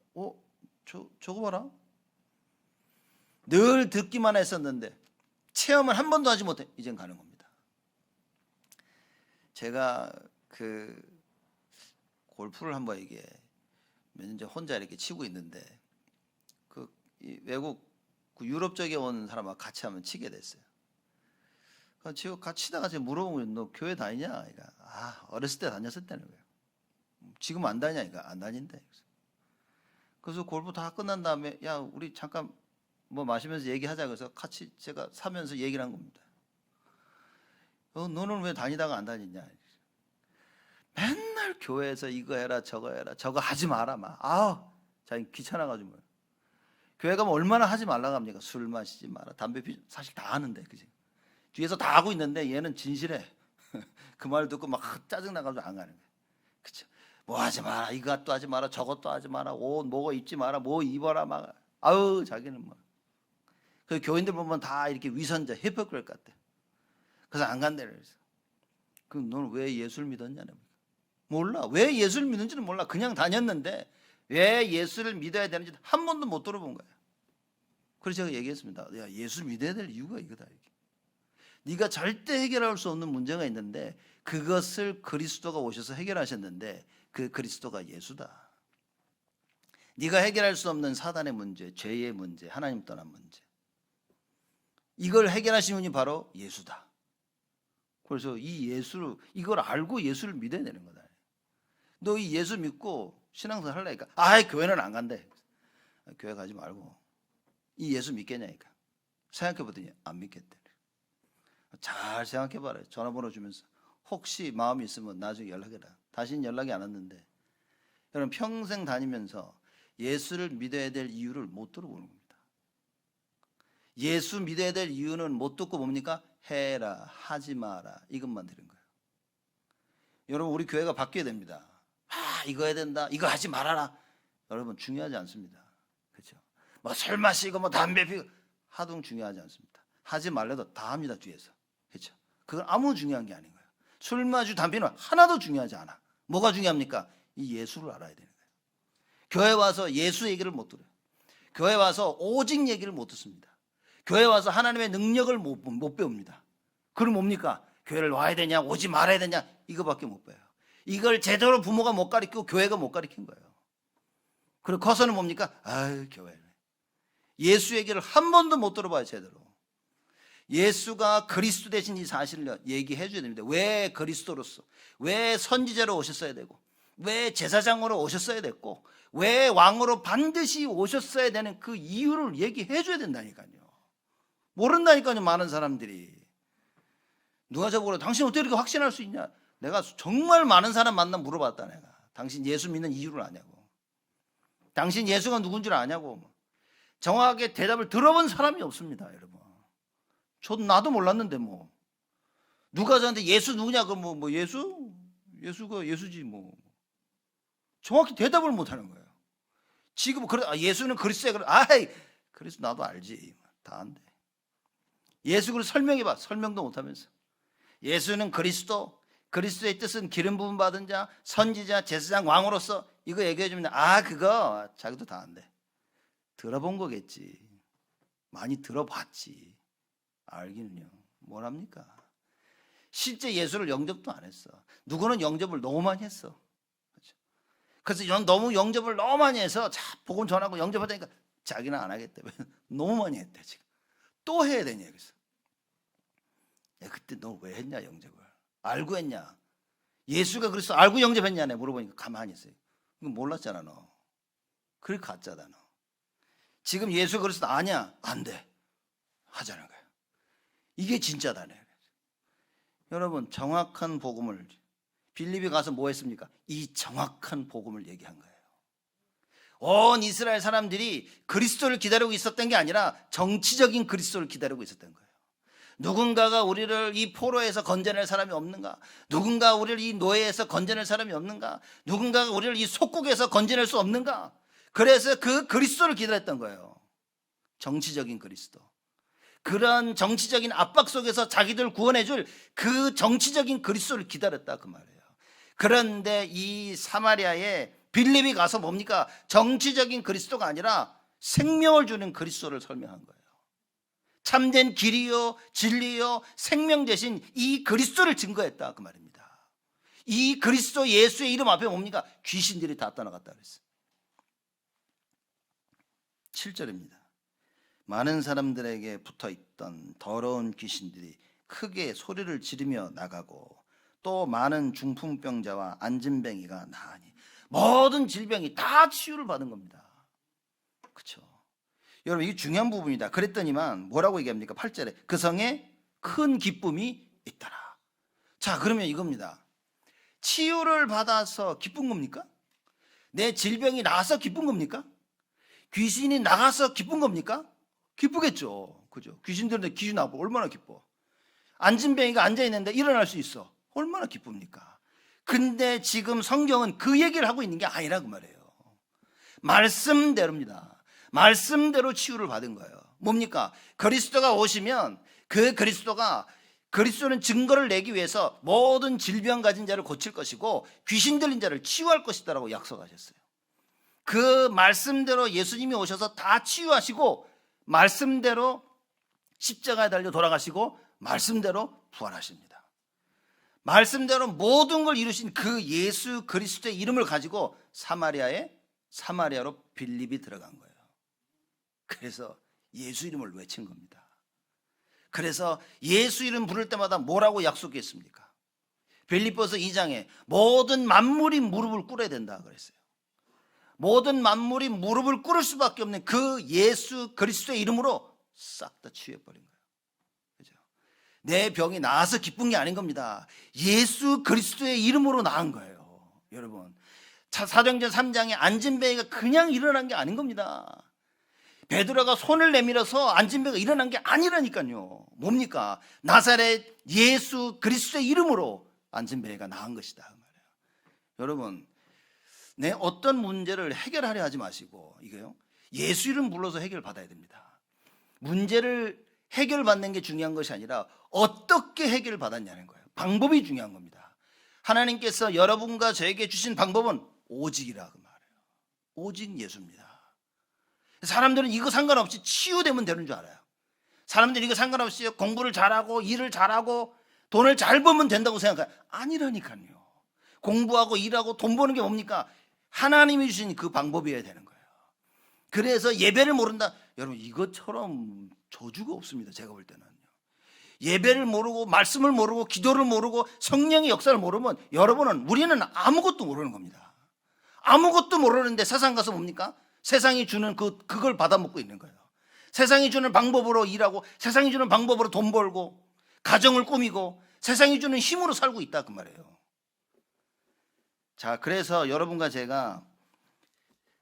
저거 봐라. 늘 듣기만 했었는데 체험을 한 번도 하지 못해. 이젠 가는 겁니다. 제가 그 골프를 한번 이게 몇 년 전 혼자 이렇게 치고 있는데 그 외국 그 유럽 쪽에 온 사람하고 같이 한번 치게 됐어요. 제가 같이 치다가 제가 물어보면 너 교회 다니냐? 그러니까 어렸을 때 다녔었다는 거예요. 지금 안 다니냐니까 안 다닌대. 그래서 골프 다 끝난 다음에 야 우리 잠깐 뭐 마시면서 얘기하자 그래서 같이 제가 사면서 얘기를 한 겁니다. 너는 왜 다니다가 안 다니냐? 맨날 교회에서 이거 해라 저거 해라 저거 하지 마라 막 자기 귀찮아가지고 교회 가면 얼마나 하지 말라고 합니까? 술 마시지 마라 담배 피지 사실 다 하는데 그지? 뒤에서 다 하고 있는데 얘는 진실해. 그 말 듣고 막 짜증 나가지고 안 가는 거예요. 그렇죠? 뭐 하지 마라 이것도 하지 마라 저것도 하지 마라 옷 뭐고 입지 마라 뭐 입어라 막 자기는 뭐 그 교인들 보면 다 이렇게 위선자 히포크릿 같대. 그래서 안 간대 그래서 그럼 너는 왜 예수를 믿었냐는 몰라. 왜 예수를 믿는지는 몰라. 그냥 다녔는데 왜 예수를 믿어야 되는지 한 번도 못 들어본 거예요. 그래서 제가 얘기했습니다. 야, 예수를 믿어야 될 이유가 이거다. 이게. 네가 절대 해결할 수 없는 문제가 있는데 그것을 그리스도가 오셔서 해결하셨는데 그 그리스도가 예수다. 네가 해결할 수 없는 사단의 문제, 죄의 문제, 하나님 떠난 문제. 이걸 해결하신 분이 바로 예수다. 그래서 이 예수를 이걸 알고 예수를 믿어야 되는 거다. 너 이 예수 믿고 신앙생활 하려니까 교회는 안 간대. 교회 가지 말고 이 예수 믿겠냐니까. 생각해보더니 안 믿겠대. 잘 생각해봐라. 전화번호 주면서 혹시 마음이 있으면 나중에 연락해라. 다시는 연락이 안 왔는데 여러분 평생 다니면서 예수를 믿어야 될 이유를 못 들어보는 겁니다. 예수 믿어야 될 이유는 못 듣고 뭡니까? 해라, 하지 마라, 이것만 들은 거예요. 여러분, 우리 교회가 바뀌어야 됩니다. 이거 해야 된다, 이거 하지 말아라. 여러분, 중요하지 않습니다. 그렇죠? 뭐 술 마시고 뭐 담배 피고 하등 중요하지 않습니다. 하지 말래도 다 합니다, 뒤에서. 그렇죠? 그건 아무 중요한 게 아닌 거예요. 술 마시고 담배는 하나도 중요하지 않아. 뭐가 중요합니까? 이 예수를 알아야 되는 거예요. 교회 와서 예수 얘기를 못 들어요. 교회 와서 오직 얘기를 못 듣습니다. 교회 와서 하나님의 능력을 못 배웁니다. 그럼 뭡니까? 교회를 와야 되냐, 오지 말아야 되냐, 이거밖에 못 배워요. 이걸 제대로 부모가 못 가르치고 교회가 못 가르친 거예요. 그리고 커서는 뭡니까? 아유, 교회. 예수 얘기를 한 번도 못 들어봐요, 제대로. 예수가 그리스도 되신 이 사실을 얘기해 줘야 됩니다. 왜 그리스도로서, 왜 선지자로 오셨어야 되고, 왜 제사장으로 오셨어야 됐고, 왜 왕으로 반드시 오셨어야 되는 그 이유를 얘기해 줘야 된다니까요. 모른다니까요, 많은 사람들이. 누가 저보고 당신 어떻게 이렇게 확신할 수 있냐? 내가 정말 많은 사람 만나 물어봤다. 내가 당신 예수 믿는 이유를 아냐고, 당신 예수가 누군지를 아냐고. 정확하게 대답을 들어본 사람이 없습니다, 여러분. 나도 몰랐는데 뭐 누가 저한테 예수 누구냐, 뭐 예수가 예수지 뭐. 정확히 대답을 못 하는 거예요. 지금 예수는 그리스도야. 아이, 그래서 나도 알지. 다 안 돼. 예수 그리스도 설명해봐. 설명도 못하면서. 예수는 그리스도, 그리스도의 뜻은 기름 부음 받은 자, 선지자, 제사장, 왕으로서, 이거 얘기해 주면 그거 자기도 다 안 돼. 들어본 거겠지. 많이 들어봤지. 알기는요. 뭘 합니까? 실제 예수를 영접도 안 했어. 누구는 영접을 너무 많이 했어. 그래서 너무 영접을 너무 많이 해서 복음 전하고 영접하다니까 자기는 안 하겠대. 너무 많이 했대. 지금 또 해야 되냐. 그래서 그때 너 왜 했냐, 영접을? 알고 했냐? 예수가 그래서 알고 영접했냐? 내 물어보니까 가만히 있어요. 이거 몰랐잖아, 너. 그래 가짜다, 너. 지금 예수 그리스도 아냐? 안 돼. 하자는 거예요. 이게 진짜다네. 여러분, 정확한 복음을, 빌립이 가서 뭐 했습니까? 이 정확한 복음을 얘기한 거예요. 온 이스라엘 사람들이 그리스도를 기다리고 있었던 게 아니라 정치적인 그리스도를 기다리고 있었던 거예요. 누군가가 우리를 이 포로에서 건져낼 사람이 없는가? 누군가 우리를 이 노예에서 건져낼 사람이 없는가? 누군가가 우리를 이 속국에서 건져낼 수 없는가? 그래서 그 그리스도를 기다렸던 거예요. 정치적인 그리스도. 그런 정치적인 압박 속에서 자기들 구원해줄 그 정치적인 그리스도를 기다렸다, 그 말이에요. 그런데 이 사마리아에 빌립이 가서 뭡니까? 정치적인 그리스도가 아니라 생명을 주는 그리스도를 설명한 거예요. 참된 길이요 진리요 생명 되신 이 그리스도를 증거했다, 그 말입니다. 이 그리스도 예수의 이름 앞에 뭡니까? 귀신들이 다 떠나갔다 그랬어요. 7절입니다. 많은 사람들에게 붙어있던 더러운 귀신들이 크게 소리를 지르며 나가고 또 많은 중풍병자와 안진뱅이가 나으니, 모든 질병이 다 치유를 받은 겁니다. 그렇죠? 여러분, 이게 중요한 부분이다. 그랬더니만 뭐라고 얘기합니까? 8절에 그 성에 큰 기쁨이 있더라. 자, 그러면 이겁니다. 치유를 받아서 기쁜 겁니까? 내 질병이 나아서 기쁜 겁니까? 귀신이 나가서 기쁜 겁니까? 기쁘겠죠. 그죠? 귀신들한테 귀신 나고 얼마나 기뻐. 안진뱅이가 앉아있는데 일어날 수 있어. 얼마나 기쁩니까? 근데 지금 성경은 그 얘기를 하고 있는 게 아니라 그 말이에요. 말씀대로입니다. 말씀대로 치유를 받은 거예요. 뭡니까? 그리스도가 오시면 그 그리스도는 증거를 내기 위해서 모든 질병 가진 자를 고칠 것이고 귀신 들린 자를 치유할 것이다라고 약속하셨어요. 그 말씀대로 예수님이 오셔서 다 치유하시고 말씀대로 십자가에 달려 돌아가시고 말씀대로 부활하십니다. 말씀대로 모든 걸 이루신 그 예수 그리스도의 이름을 가지고 사마리아로 빌립이 들어간 거예요. 그래서 예수 이름을 외친 겁니다. 그래서 예수 이름 부를 때마다 뭐라고 약속했습니까? 빌립보서 2장에 모든 만물이 무릎을 꿇어야 된다 그랬어요. 모든 만물이 무릎을 꿇을 수밖에 없는 그 예수 그리스도의 이름으로 싹 다 치유해버린 거예요. 그죠? 내 병이 나아서 기쁜 게 아닌 겁니다. 예수 그리스도의 이름으로 나은 거예요. 여러분, 사도행전 3장에 안진뱅이가 그냥 일어난 게 아닌 겁니다. 베드로가 손을 내밀어서 안진뱅이가 일어난 게 아니라니까요. 뭡니까? 나사렛 예수 그리스도의 이름으로 안진뱅이가 나은 것이다 그 말이에요. 여러분, 내 어떤 문제를 해결하려 하지 마시고 이거요, 예수 이름 불러서 해결받아야 됩니다. 문제를 해결받는 게 중요한 것이 아니라 어떻게 해결받았냐는 거예요. 방법이 중요한 겁니다. 하나님께서 여러분과 저에게 주신 방법은 오직이라 그 말이에요. 오직 예수입니다. 사람들은 이거 상관없이 치유되면 되는 줄 알아요. 사람들은 이거 상관없이 공부를 잘하고 일을 잘하고 돈을 잘 벌면 된다고 생각해요. 아니라니까요. 공부하고 일하고 돈 버는 게 뭡니까? 하나님이 주신 그 방법이어야 되는 거예요. 그래서 예배를 모른다. 여러분, 이것처럼 저주가 없습니다. 제가 볼 때는요. 예배를 모르고 말씀을 모르고 기도를 모르고 성령의 역사를 모르면 우리는 아무것도 모르는 겁니다. 아무것도 모르는데 세상 가서 뭡니까? 세상이 주는 그걸 받아먹고 있는 거예요. 세상이 주는 방법으로 일하고 세상이 주는 방법으로 돈 벌고 가정을 꾸미고 세상이 주는 힘으로 살고 있다 그 말이에요. 자, 그래서 여러분과 제가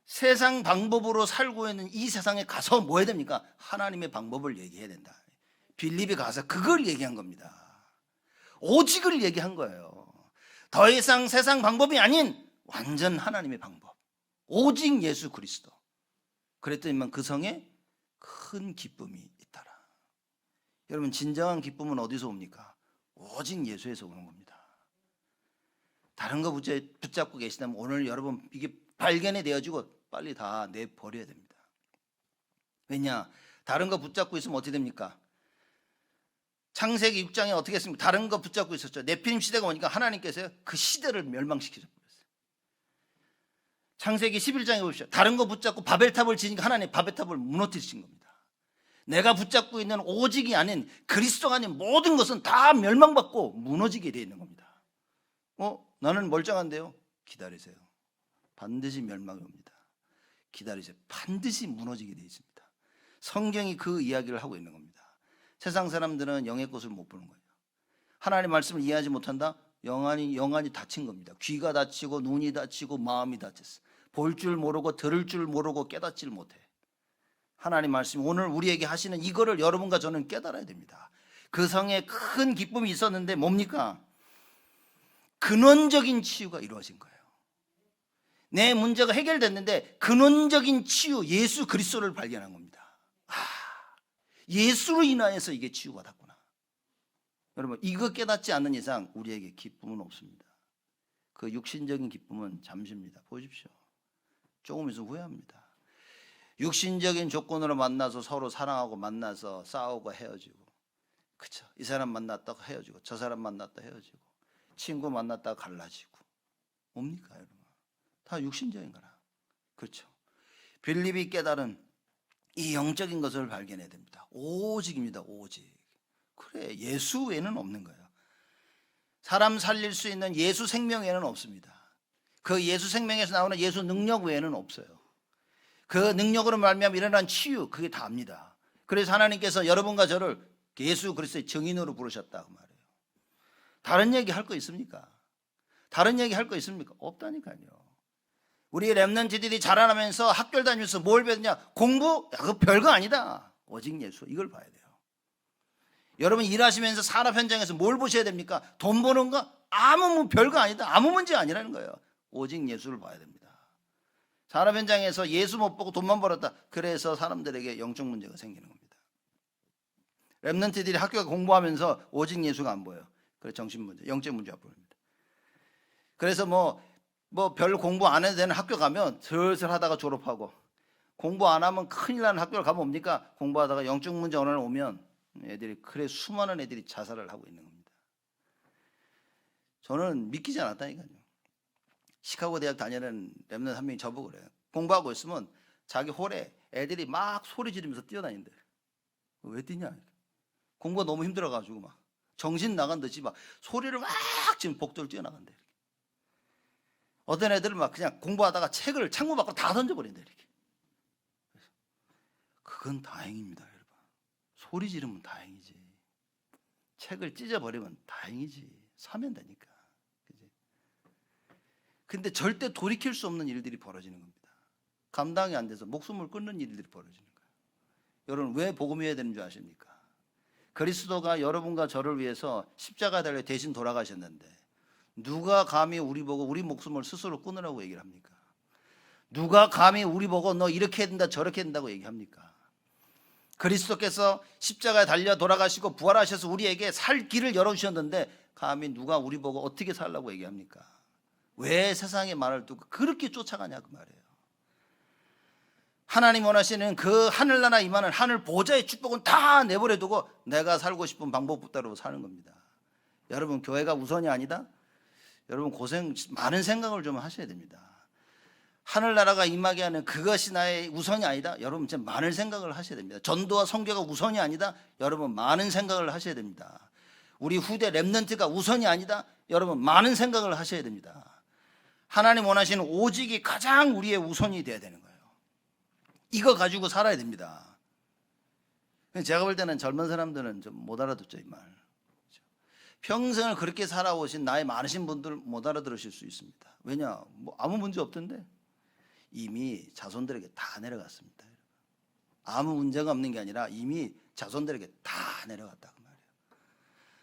세상 방법으로 살고 있는 이 세상에 가서 뭐 해야 됩니까? 하나님의 방법을 얘기해야 된다. 빌립에 가서 그걸 얘기한 겁니다. 오직을 얘기한 거예요. 더 이상 세상 방법이 아닌 완전 하나님의 방법, 오직 예수 그리스도. 그랬더니만 그 성에 큰 기쁨이 있더라. 여러분, 진정한 기쁨은 어디서 옵니까? 오직 예수에서 오는 겁니다. 다른 거 붙잡고 계시다면 오늘 여러분 이게 발견이 되어지고 빨리 다 내버려야 됩니다. 왜냐? 다른 거 붙잡고 있으면 어떻게 됩니까? 창세기 6장에 어떻게 했습니까? 다른 거 붙잡고 있었죠. 네피림 시대가 오니까 하나님께서 그 시대를 멸망시키셨어요. 창세기 11장에 보십시오. 다른 거 붙잡고 바벨탑을 지니까 하나님 바벨탑을 무너뜨리신 겁니다. 내가 붙잡고 있는 오직이 아닌 그리스도가 아닌 모든 것은 다 멸망받고 무너지게 되어 있는 겁니다. 나는 멀쩡한데요. 기다리세요. 반드시 멸망이 옵니다. 기다리세요. 반드시 무너지게 되어 있습니다. 성경이 그 이야기를 하고 있는 겁니다. 세상 사람들은 영의 것을 못 보는 거예요. 하나님의 말씀을 이해하지 못한다? 영안이 다친 겁니다. 귀가 다치고 눈이 다치고 마음이 다쳤어. 볼 줄 모르고 들을 줄 모르고 깨닫지를 못해. 하나님 말씀이 오늘 우리에게 하시는 이거를 여러분과 저는 깨달아야 됩니다. 그 성에 큰 기쁨이 있었는데 뭡니까? 근원적인 치유가 이루어진 거예요. 내 문제가 해결됐는데 근원적인 치유, 예수 그리스도를 발견한 겁니다. 예수로 인하여서 이게 치유받았구나. 여러분, 이거 깨닫지 않는 이상 우리에게 기쁨은 없습니다. 그 육신적인 기쁨은 잠시입니다. 보십시오. 조금 있으면 후회합니다. 육신적인 조건으로 만나서 서로 사랑하고 만나서 싸우고 헤어지고, 그쵸? 이 사람 만났다가 헤어지고 저 사람 만났다 헤어지고 친구 만났다가 갈라지고, 뭡니까 여러분? 다 육신적인 거라. 그렇죠? 빌립이 깨달은 이 영적인 것을 발견해야 됩니다. 오직입니다. 오직. 그래, 예수 외에는 없는 거예요. 사람 살릴 수 있는 예수 생명 외에는 없습니다. 그 예수 생명에서 나오는 예수 능력 외에는 없어요. 그 능력으로 말미암아 일어난 치유, 그게 다입니다. 그래서 하나님께서 여러분과 저를 예수 그리스도의 증인으로 부르셨다 그 말이에요. 다른 얘기 할 거 있습니까? 다른 얘기 할 거 있습니까? 없다니까요. 우리 렘넌트들이 자라나면서 학교를 다니면서 뭘 배웠냐? 공부? 그거 별거 아니다. 오직 예수, 이걸 봐야 돼요. 여러분 일하시면서 산업 현장에서 뭘 보셔야 됩니까? 돈 버는 거? 아무 별거 아니다. 아무 문제 아니라는 거예요. 오직 예수를 봐야 됩니다. 산업 현장에서 예수 못 보고 돈만 벌었다. 그래서 사람들에게 영적 문제가 생기는 겁니다. 렘넌트들이 학교에 공부하면서 오직 예수가 안 보여요. 그래서 정신 문제, 영적 문제가 보입니다. 그래서 별 공부 안 해도 되는 학교 가면 슬슬 하다가 졸업하고, 공부 안 하면 큰일 나는 학교를 가면 뭡니까? 공부하다가 영적 문제 어느 날 오면 수많은 애들이 자살을 하고 있는 겁니다. 저는 믿기지 않았다니까요. 시카고 대학 다니는 렘넌트 한 명이 저보고 그래요. 공부하고 있으면 자기 홀에 애들이 막 소리 지르면서 뛰어다닌대. 왜 뛰냐? 공부가 너무 힘들어가지고 막 정신 나간 듯이 막 소리를 막 지금 복도를 뛰어나간대. 어떤 애들은 막 그냥 공부하다가 책을 창문 밖으로 다 던져버린다 이렇게. 그건 다행입니다, 여러분. 소리 지르면 다행이지. 책을 찢어버리면 다행이지. 사면 되니까. 그지? 근데 절대 돌이킬 수 없는 일들이 벌어지는 겁니다. 감당이 안 돼서 목숨을 끊는 일들이 벌어지는 거예요. 여러분 왜 복음이어야 되는 줄 아십니까? 그리스도가 여러분과 저를 위해서 십자가 달려 대신 돌아가셨는데 누가 감히 우리 보고 우리 목숨을 스스로 끊으라고 얘기를 합니까? 누가 감히 우리 보고 너 이렇게 해야 된다 저렇게 해야 된다고 얘기합니까? 그리스도께서 십자가에 달려 돌아가시고 부활하셔서 우리에게 살 길을 열어주셨는데 감히 누가 우리 보고 어떻게 살라고 얘기합니까? 왜 세상의 말을 듣고 그렇게 쫓아가냐 그 말이에요. 하나님 원하시는 그 하늘나라 임하는 하늘 보좌의 축복은 다 내버려 두고 내가 살고 싶은 방법대로 사는 겁니다. 여러분 교회가 우선이 아니다? 여러분 많은 생각을 좀 하셔야 됩니다. 하늘나라가 임하게 하는 그것이 나의 우선이 아니다? 여러분 진짜 많은 생각을 하셔야 됩니다. 전도와 선교가 우선이 아니다? 여러분 많은 생각을 하셔야 됩니다. 우리 후대 렘넌트가 우선이 아니다? 여러분 많은 생각을 하셔야 됩니다. 하나님 원하시는 오직이 가장 우리의 우선이 돼야 되는 거예요. 이거 가지고 살아야 됩니다. 제가 볼 때는 젊은 사람들은 좀 못 알아듣죠, 이 말. 평생을 그렇게 살아오신 나이 많으신 분들 못 알아들으실 수 있습니다. 왜냐? 뭐 아무 문제 없던데 이미 자손들에게 다 내려갔습니다. 아무 문제가 없는 게 아니라 이미 자손들에게 다 내려갔다 그 말이에요.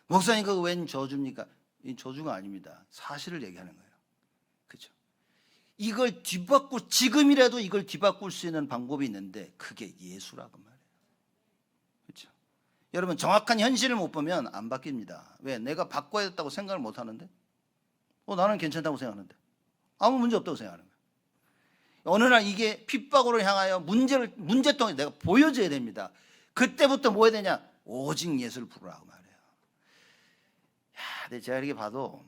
목사님 그거 웬 저주입니까? 이 저주가 아닙니다. 사실을 얘기하는 거예요. 그렇죠? 이걸 뒤바꿀 지금이라도 이걸 뒤바꿀 수 있는 방법이 있는데 그게 예수라고 말이에요. 그렇죠? 여러분 정확한 현실을 못 보면 안 바뀝니다. 왜? 내가 바꿔야겠다고 생각을 못 하는데 나는 괜찮다고 생각하는데 아무 문제 없다고 생각하는 거예요. 어느 날 이게 핍박으로 향하여 문제통에 내가 보여줘야 됩니다. 그때부터 뭐 해야 되냐? 오직 예수를 부르라고 말해요. 근데 제가 이렇게 봐도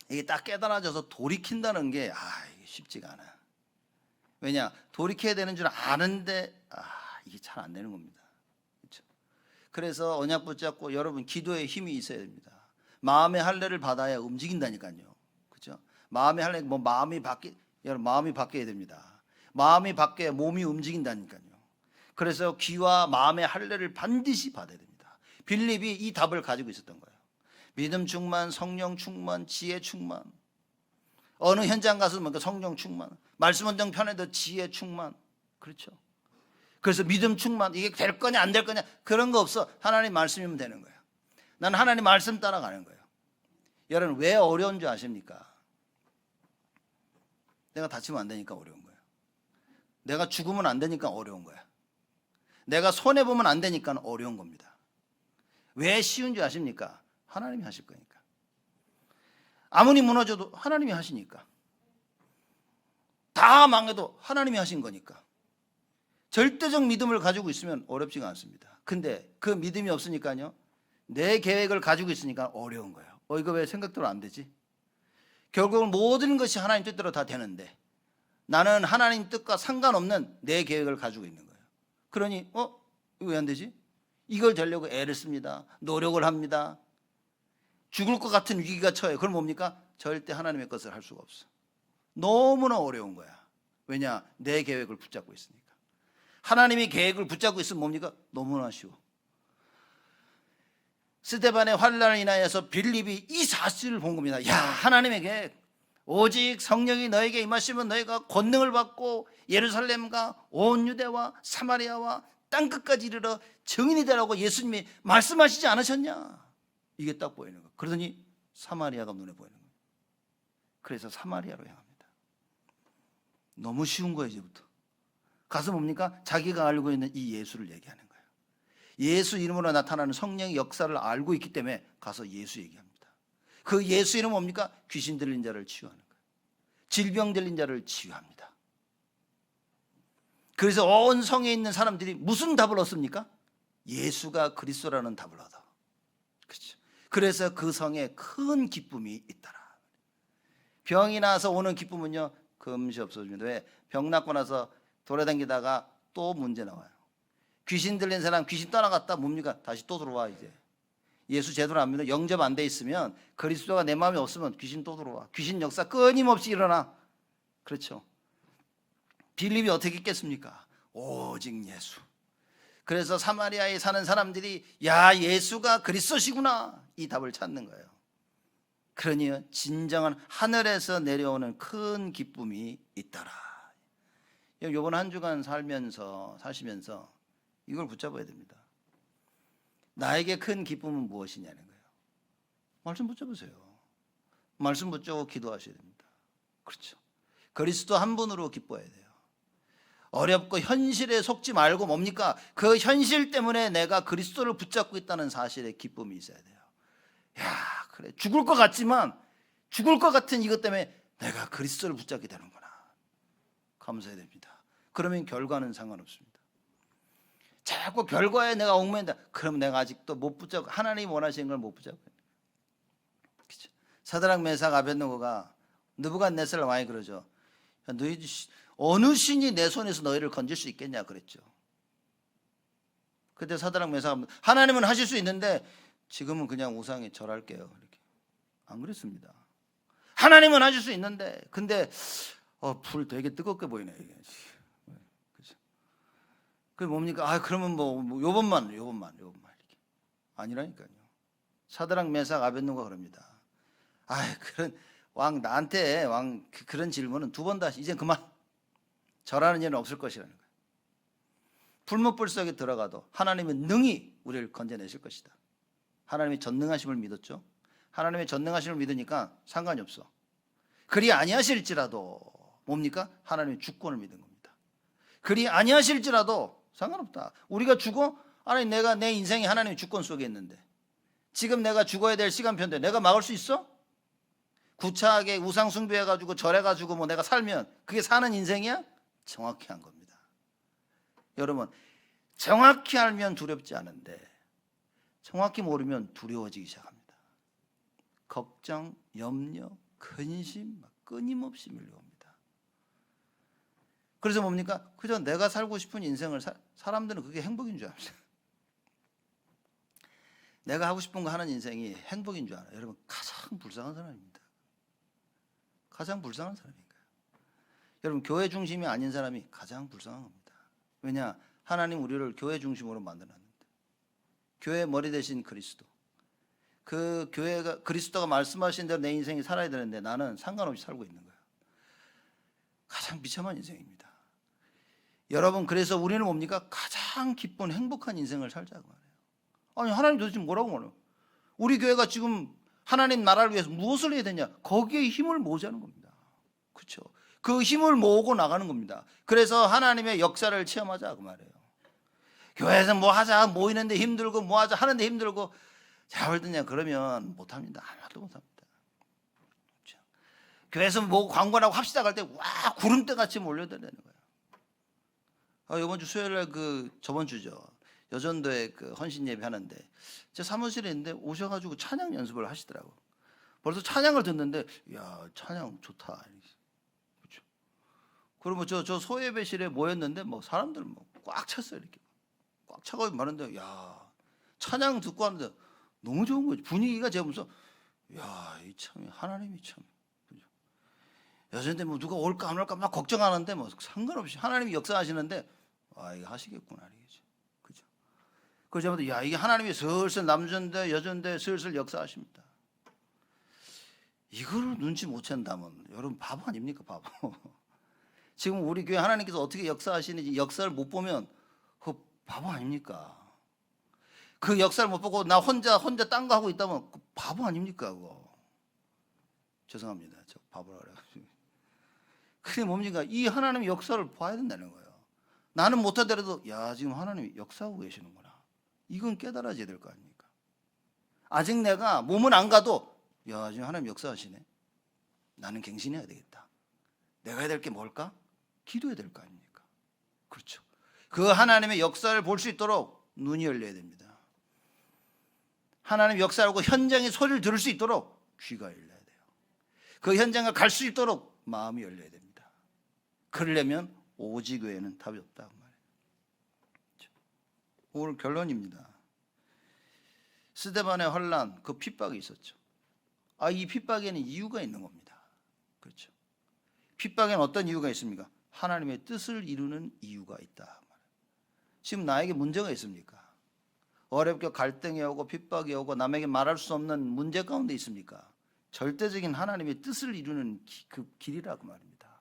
이게 딱 깨달아져서 돌이킨다는 게 이게 쉽지가 않아. 왜냐? 돌이켜야 되는 줄 아는데 이게 잘 안 되는 겁니다. 그렇죠? 그래서 언약 붙잡고 여러분 기도에 힘이 있어야 됩니다. 마음의 할례를 받아야 움직인다니까요. 그렇죠? 마음의 할례 여러분 마음이 바뀌어야 됩니다. 마음이 바뀌어야 몸이 움직인다니까요. 그래서 귀와 마음의 할례를 반드시 받아야 됩니다. 빌립이 이 답을 가지고 있었던 거예요. 믿음 충만, 성령 충만, 지혜 충만. 어느 현장 가서 뭔가 성령 충만, 말씀 원정 편에도 지혜 충만. 그렇죠? 그래서 믿음 충만, 이게 될 거냐 안 될 거냐 그런 거 없어. 하나님 말씀이면 되는 거예요. 나는 하나님 말씀 따라가는 거예요. 여러분 왜 어려운 줄 아십니까? 내가 다치면 안 되니까 어려운 거예요. 내가 죽으면 안 되니까 어려운 거야. 내가 손해보면 안 되니까 어려운 겁니다. 왜 쉬운 줄 아십니까? 하나님이 하실 거니까. 아무리 무너져도 하나님이 하시니까. 다 망해도 하나님이 하신 거니까. 절대적 믿음을 가지고 있으면 어렵지가 않습니다. 근데 그 믿음이 없으니까요, 내 계획을 가지고 있으니까 어려운 거예요. 이거 왜 생각대로 안 되지? 결국은 모든 것이 하나님 뜻대로 다 되는데 나는 하나님 뜻과 상관없는 내 계획을 가지고 있는 거예요. 그러니 이거 왜 안 되지? 이걸 되려고 애를 씁니다. 노력을 합니다. 죽을 것 같은 위기가 처해요. 그럼 뭡니까? 절대 하나님의 것을 할 수가 없어. 너무나 어려운 거야. 왜냐? 내 계획을 붙잡고 있으니까. 하나님의 계획을 붙잡고 있으면 뭡니까? 너무나 쉬워. 스데반의 환난을 인하여서 빌립이 이 사실을 본 겁니다. 야, 하나님의 계획. 오직 성령이 너에게 임하시면 너희가 권능을 받고 예루살렘과 온 유대와 사마리아와 땅끝까지 이르러 증인이 되라고 예수님이 말씀하시지 않으셨냐? 이게 딱 보이는 거예요. 그러더니 사마리아가 눈에 보이는 거예요. 그래서 사마리아로 향합니다. 너무 쉬운 거예요. 이제부터 가서 뭡니까? 자기가 알고 있는 이 예수를 얘기하는 거예요. 예수 이름으로 나타나는 성령의 역사를 알고 있기 때문에 가서 예수 얘기합니다. 그 예수 이름은 뭡니까? 귀신 들린 자를 치유하는 거예요. 질병 들린 자를 치유합니다. 그래서 온 성에 있는 사람들이 무슨 답을 얻습니까? 예수가 그리스도라는 답을 얻어. 그렇죠? 그래서 그 성에 큰 기쁨이 있더라. 병이 나서 오는 기쁨은요 금시 없어집니다. 왜? 병 낫고 나서 돌아다니다가 또 문제 나와요. 귀신 들린 사람 귀신 떠나갔다 뭡니까? 다시 또 들어와. 이제 예수 제대로 안 믿어 영접 안 돼 있으면 그리스도가 내 마음에 없으면 귀신 또 들어와. 귀신 역사 끊임없이 일어나. 그렇죠? 빌립이 어떻게 있겠습니까? 오직 예수. 그래서 사마리아에 사는 사람들이 야, 예수가 그리스도시구나, 이 답을 찾는 거예요. 그러니 진정한 하늘에서 내려오는 큰 기쁨이 있더라. 이번 한 주간 사시면서 이걸 붙잡아야 됩니다. 나에게 큰 기쁨은 무엇이냐는 거예요. 말씀 붙잡으세요. 말씀 붙잡고 기도하셔야 됩니다. 그렇죠. 그리스도 한 분으로 기뻐해야 돼요. 어렵고 현실에 속지 말고 뭡니까? 그 현실 때문에 내가 그리스도를 붙잡고 있다는 사실에 기쁨이 있어야 돼요. 야, 그래. 죽을 것 같지만 죽을 것 같은 이것 때문에 내가 그리스도를 붙잡게 되는구나. 감사해야 됩니다. 그러면 결과는 상관없습니다. 자꾸 결과에 내가 얽매인다. 그럼 내가 아직도 못 붙잡고 하나님이 원하시는 걸 못 붙잡고. 그렇죠. 사드락 메삭 아벳느고가 느부갓네살을 많이 그러죠. 너희 어느 신이 내 손에서 너희를 건질 수 있겠냐 그랬죠. 그때 사드락 메삭 하나님은 하실 수 있는데 지금은 그냥 우상에 절할게요. 이렇게 안 그랬습니다. 하나님은 하실 수 있는데 근데 불 되게 뜨겁게 보이네 이게. 그죠? 그 뭡니까? 아 그러면 뭐 요번만 이렇게 아니라니까요. 사드락 메삭 아벳느고가 그럽니다. 아 그런 왕 나한테 왕 그런 질문은 두 번 다시 이제 그만. 절하는 일은 없을 것이라는 거예요. 불못불 속에 들어가도 하나님은 능히 우리를 건져내실 것이다. 하나님의 전능하심을 믿었죠. 하나님의 전능하심을 믿으니까 상관이 없어. 그리 아니하실지라도 뭡니까? 하나님의 주권을 믿은 겁니다. 그리 아니하실지라도 상관없다. 우리가 죽어? 하나님 내가 내 인생이 하나님의 주권 속에 있는데 지금 내가 죽어야 될 시간표인데 내가 막을 수 있어? 구차하게 우상 숭배해가지고 절해가지고 뭐 내가 살면 그게 사는 인생이야? 정확히 한 겁니다. 여러분 정확히 알면 두렵지 않은데 정확히 모르면 두려워지기 시작합니다. 걱정, 염려, 근심 끊임없이 밀려옵니다. 그래서 뭡니까? 그저 내가 살고 싶은 인생을 사람들은 그게 행복인 줄 압니다. 내가 하고 싶은 거 하는 인생이 행복인 줄 알아요. 여러분 가장 불쌍한 사람입니다. 가장 불쌍한 사람인가요? 여러분 교회 중심이 아닌 사람이 가장 불쌍한 겁니다. 왜냐? 하나님 우리를 교회 중심으로 만들었는데 교회 머리 대신 그리스도 그 교회가 그리스도가 말씀하신 대로 내 인생이 살아야 되는데 나는 상관없이 살고 있는 거예요. 가장 비참한 인생입니다. 여러분 그래서 우리는 뭡니까? 가장 기쁜 행복한 인생을 살자고 말해요. 아니 하나님 도대체 뭐라고 말해요? 우리 교회가 지금 하나님 나라를 위해서 무엇을 해야 되냐? 거기에 힘을 모으자는 겁니다. 그렇죠? 그 힘을 모으고 나가는 겁니다. 그래서 하나님의 역사를 체험하자 그 말이에요. 교회에서 뭐 하자 모이는데 힘들고 뭐 하자 하는데 힘들고 잘 듣냐 그러면 못합니다. 아무것도 못합니다. 그렇죠? 교회에서 뭐 광고라고 합시다 갈 때 와 구름대 같이 몰려드는 거예요. 이번 주 수요일에 저번 주죠. 여전도에 헌신 예배 하는데 제 사무실에 있는데 오셔가지고 찬양 연습을 하시더라고. 벌써 찬양을 듣는데 야 찬양 좋다. 그렇죠. 그리고 저 소예배실에 모였는데 뭐 사람들 뭐 꽉 찼어요 이렇게 꽉 차고 많은데 야 찬양 듣고 하는데 너무 좋은 거지. 분위기가 제가 무슨 야 이 참 하나님이 참 그죠. 여전데 뭐 누가 올까 안 올까 막 걱정하는데 뭐 상관없이 하나님이 역사하시는데 이거 하시겠구나 이거지. 그죠. 그러자마자 야 이게 하나님이 슬슬 남전대 여전대 슬슬 역사하십니다. 이걸 눈치 못 챈다면 여러분 바보 아닙니까 바보. 지금 우리 교회 하나님께서 어떻게 역사하시는지 역사를 못 보면 그 바보 아닙니까? 그 역사를 못 보고 나 혼자 딴 거 하고 있다면 그 바보 아닙니까 그거. 죄송합니다. 저 바보라 그래가지고. 그게 뭡니까? 이 하나님의 역사를 봐야 된다는 거예요. 나는 못하더라도 야 지금 하나님이 역사하고 계시는구나. 이건 깨달아져야 될 거 아닙니까? 아직 내가 몸은 안 가도 야 지금 하나님 역사하시네. 나는 갱신해야 되겠다. 내가 해야 될 게 뭘까? 기도해야 될 거 아닙니까? 그렇죠. 그 하나님의 역사를 볼 수 있도록 눈이 열려야 됩니다. 하나님 역사하고 현장의 소리를 들을 수 있도록 귀가 열려야 돼요. 그 현장을 갈 수 있도록 마음이 열려야 됩니다. 그러려면 오직 외에는 답이 없다 그 말이에요. 오늘 결론입니다. 스데반의 환난 그 핍박이 있었죠. 이 핍박에는 이유가 있는 겁니다. 그렇죠. 핍박에는 어떤 이유가 있습니까? 하나님의 뜻을 이루는 이유가 있다. 지금 나에게 문제가 있습니까? 어렵게 갈등이 오고 핍박이 오고 남에게 말할 수 없는 문제 가운데 있습니까? 절대적인 하나님의 뜻을 이루는 그 길이라고 말입니다.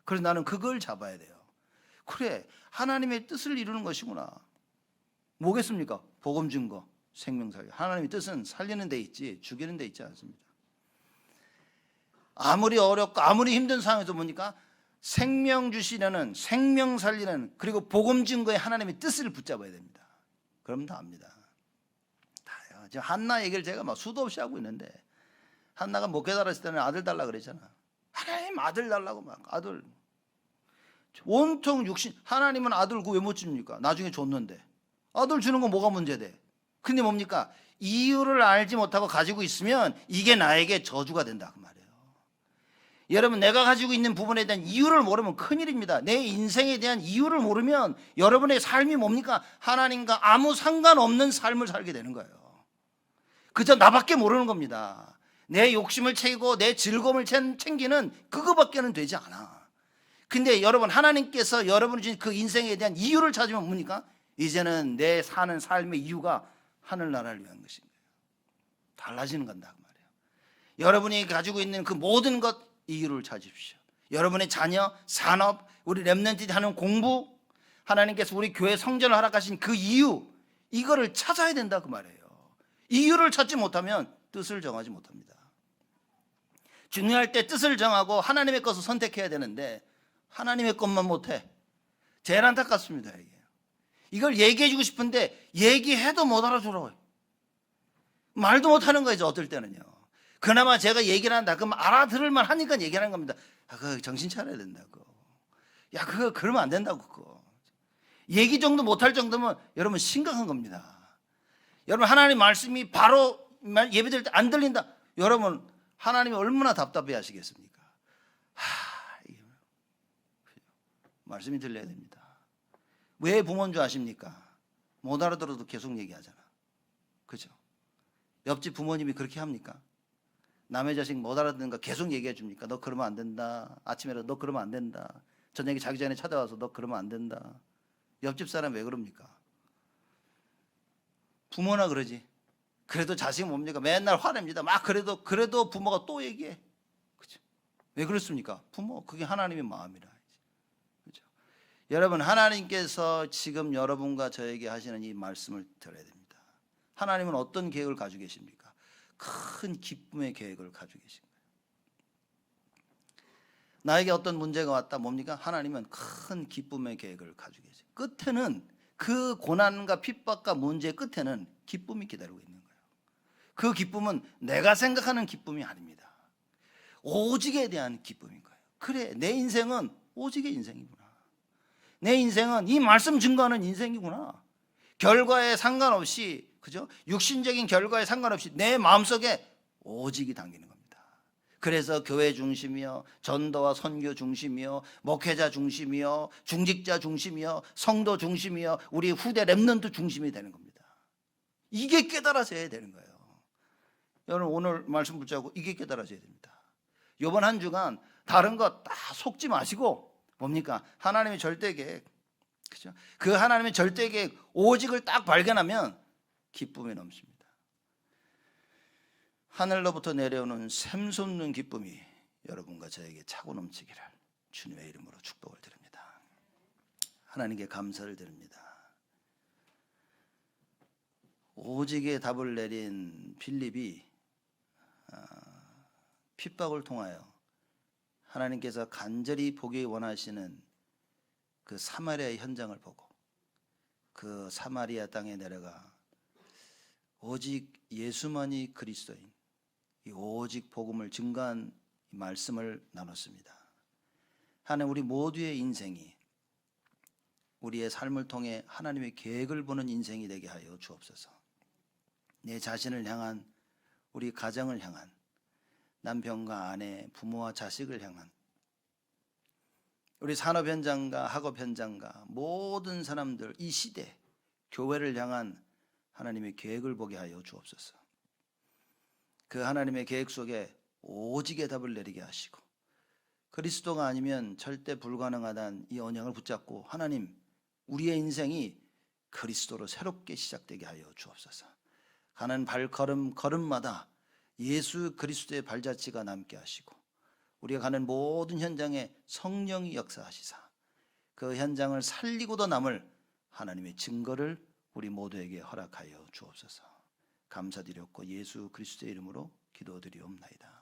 그래서 나는 그걸 잡아야 돼요. 그래 하나님의 뜻을 이루는 것이구나. 뭐겠습니까? 복음 증거, 생명 살려. 하나님의 뜻은 살리는 데 있지 죽이는 데 있지 않습니다. 아무리 어렵고 아무리 힘든 상황에서 보니까 생명 주시려는, 생명 살리는, 그리고 복음 증거의 하나님의 뜻을 붙잡아야 됩니다. 그럼 다 압니다. 다요. 지금 한나 얘기를 제가 막 수도 없이 하고 있는데, 한나가 못 깨달았을 때는 아들 달라 그랬잖아. 하나님 아들 달라고 막 아들. 온통 육신. 하나님은 아들 왜 못 줍니까? 나중에 줬는데. 아들 주는 건 뭐가 문제돼? 근데 뭡니까? 이유를 알지 못하고 가지고 있으면 이게 나에게 저주가 된다 그 말이에요. 여러분, 내가 가지고 있는 부분에 대한 이유를 모르면 큰일입니다. 내 인생에 대한 이유를 모르면 여러분의 삶이 뭡니까? 하나님과 아무 상관없는 삶을 살게 되는 거예요. 그저 나밖에 모르는 겁니다. 내 욕심을 채우고 내 즐거움을 챙기는 그거밖에는 되지 않아. 근데 여러분, 하나님께서 여러분이 주신 그 인생에 대한 이유를 찾으면 뭡니까? 이제는 내 사는 삶의 이유가 하늘나라를 위한 것입니다. 달라지는 건다 그 말이에요. 여러분이 가지고 있는 그 모든 것 이유를 찾으십시오. 여러분의 자녀, 산업, 우리 렘넌트들이 하는 공부, 하나님께서 우리 교회 성전을 허락하신 그 이유, 이거를 찾아야 된다 그 말이에요. 이유를 찾지 못하면 뜻을 정하지 못합니다. 중요할 때 뜻을 정하고 하나님의 것을 선택해야 되는데 하나님의 것만 못해. 제일 안타깝습니다. 이걸 얘기해주고 싶은데 얘기해도 못 알아들어요. 말도 못하는 거죠, 어떨 때는요. 그나마 제가 얘기를 한다 그럼 알아들을만 하니까 얘기하는 겁니다. 그거 정신 차려야 된다고. 야, 그거 그러면 안 된다고. 그거 얘기 정도 못할 정도면 여러분 심각한 겁니다. 여러분, 하나님 말씀이 바로 예배드릴 때 안 들린다. 여러분, 하나님이 얼마나 답답해 하시겠습니까? 말씀이 들려야 됩니다. 왜 부모인 줄 아십니까? 못 알아들어도 계속 얘기하잖아. 그죠? 옆집 부모님이 그렇게 합니까? 남의 자식 못 알아듣는 거 계속 얘기해 줍니까? 너 그러면 안 된다. 아침에라도 너 그러면 안 된다. 저녁에 자기 전에 찾아와서 너 그러면 안 된다. 옆집 사람 왜 그럽니까? 부모나 그러지. 그래도 자식은 뭡니까? 맨날 화냅니다. 막 그래도 부모가 또 얘기해. 그죠? 왜 그렇습니까? 부모, 그게 하나님의 마음이라. 그죠? 여러분, 하나님께서 지금 여러분과 저에게 하시는 이 말씀을 들어야 됩니다. 하나님은 어떤 계획을 가지고 계십니까? 큰 기쁨의 계획을 가지고 계신 거예요. 나에게 어떤 문제가 왔다, 뭡니까? 하나님은 큰 기쁨의 계획을 가지고 계세요. 끝에는 그 고난과 핍박과 문제의 끝에는 기쁨이 기다리고 있는 거예요. 그 기쁨은 내가 생각하는 기쁨이 아닙니다. 오직에 대한 기쁨인 거예요. 그래, 내 인생은 오직의 인생이구나. 내 인생은 이 말씀 증거하는 인생이구나. 결과에 상관없이, 그죠? 육신적인 결과에 상관없이 내 마음속에 오직이 담기는 겁니다. 그래서 교회 중심이요, 전도와 선교 중심이요, 목회자 중심이요, 중직자 중심이요, 성도 중심이요, 우리 후대 렘넌트 중심이 되는 겁니다. 이게 깨달아져야 되는 거예요. 여러분, 오늘 말씀 붙잡고 이게 깨달아져야 됩니다. 이번 한 주간 다른 거 다 속지 마시고 뭡니까? 하나님의 절대 계획, 그죠? 그 하나님의 절대 계획, 오직을 딱 발견하면 기쁨이 넘칩니다. 하늘로부터 내려오는 샘솟는 기쁨이 여러분과 저에게 차고 넘치기를 주님의 이름으로 축복을 드립니다. 하나님께 감사를 드립니다. 오직의 답을 내린 빌립이 핍박을 통하여 하나님께서 간절히 보기 원하시는 그 사마리아의 현장을 보고 그 사마리아 땅에 내려가 오직 예수만이 그리스도인, 이 오직 복음을 증거한 이 말씀을 나눴습니다. 하나님, 우리 모두의 인생이 우리의 삶을 통해 하나님의 계획을 보는 인생이 되게 하여 주옵소서. 내 자신을 향한, 우리 가정을 향한, 남편과 아내, 부모와 자식을 향한, 우리 산업 현장과 학업 현장과 모든 사람들, 이 시대, 교회를 향한 하나님의 계획을 보게 하여 주옵소서. 그 하나님의 계획 속에 오직의 답을 내리게 하시고 그리스도가 아니면 절대 불가능하다는 이 언약을 붙잡고 하나님, 우리의 인생이 그리스도로 새롭게 시작되게 하여 주옵소서. 가는 발걸음 걸음마다 예수 그리스도의 발자취가 남게 하시고 우리가 가는 모든 현장에 성령이 역사하시사 그 현장을 살리고도 남을 하나님의 증거를 우리 모두에게 허락하여 주옵소서. 감사드렸고 예수 그리스도의 이름으로 기도드리옵나이다.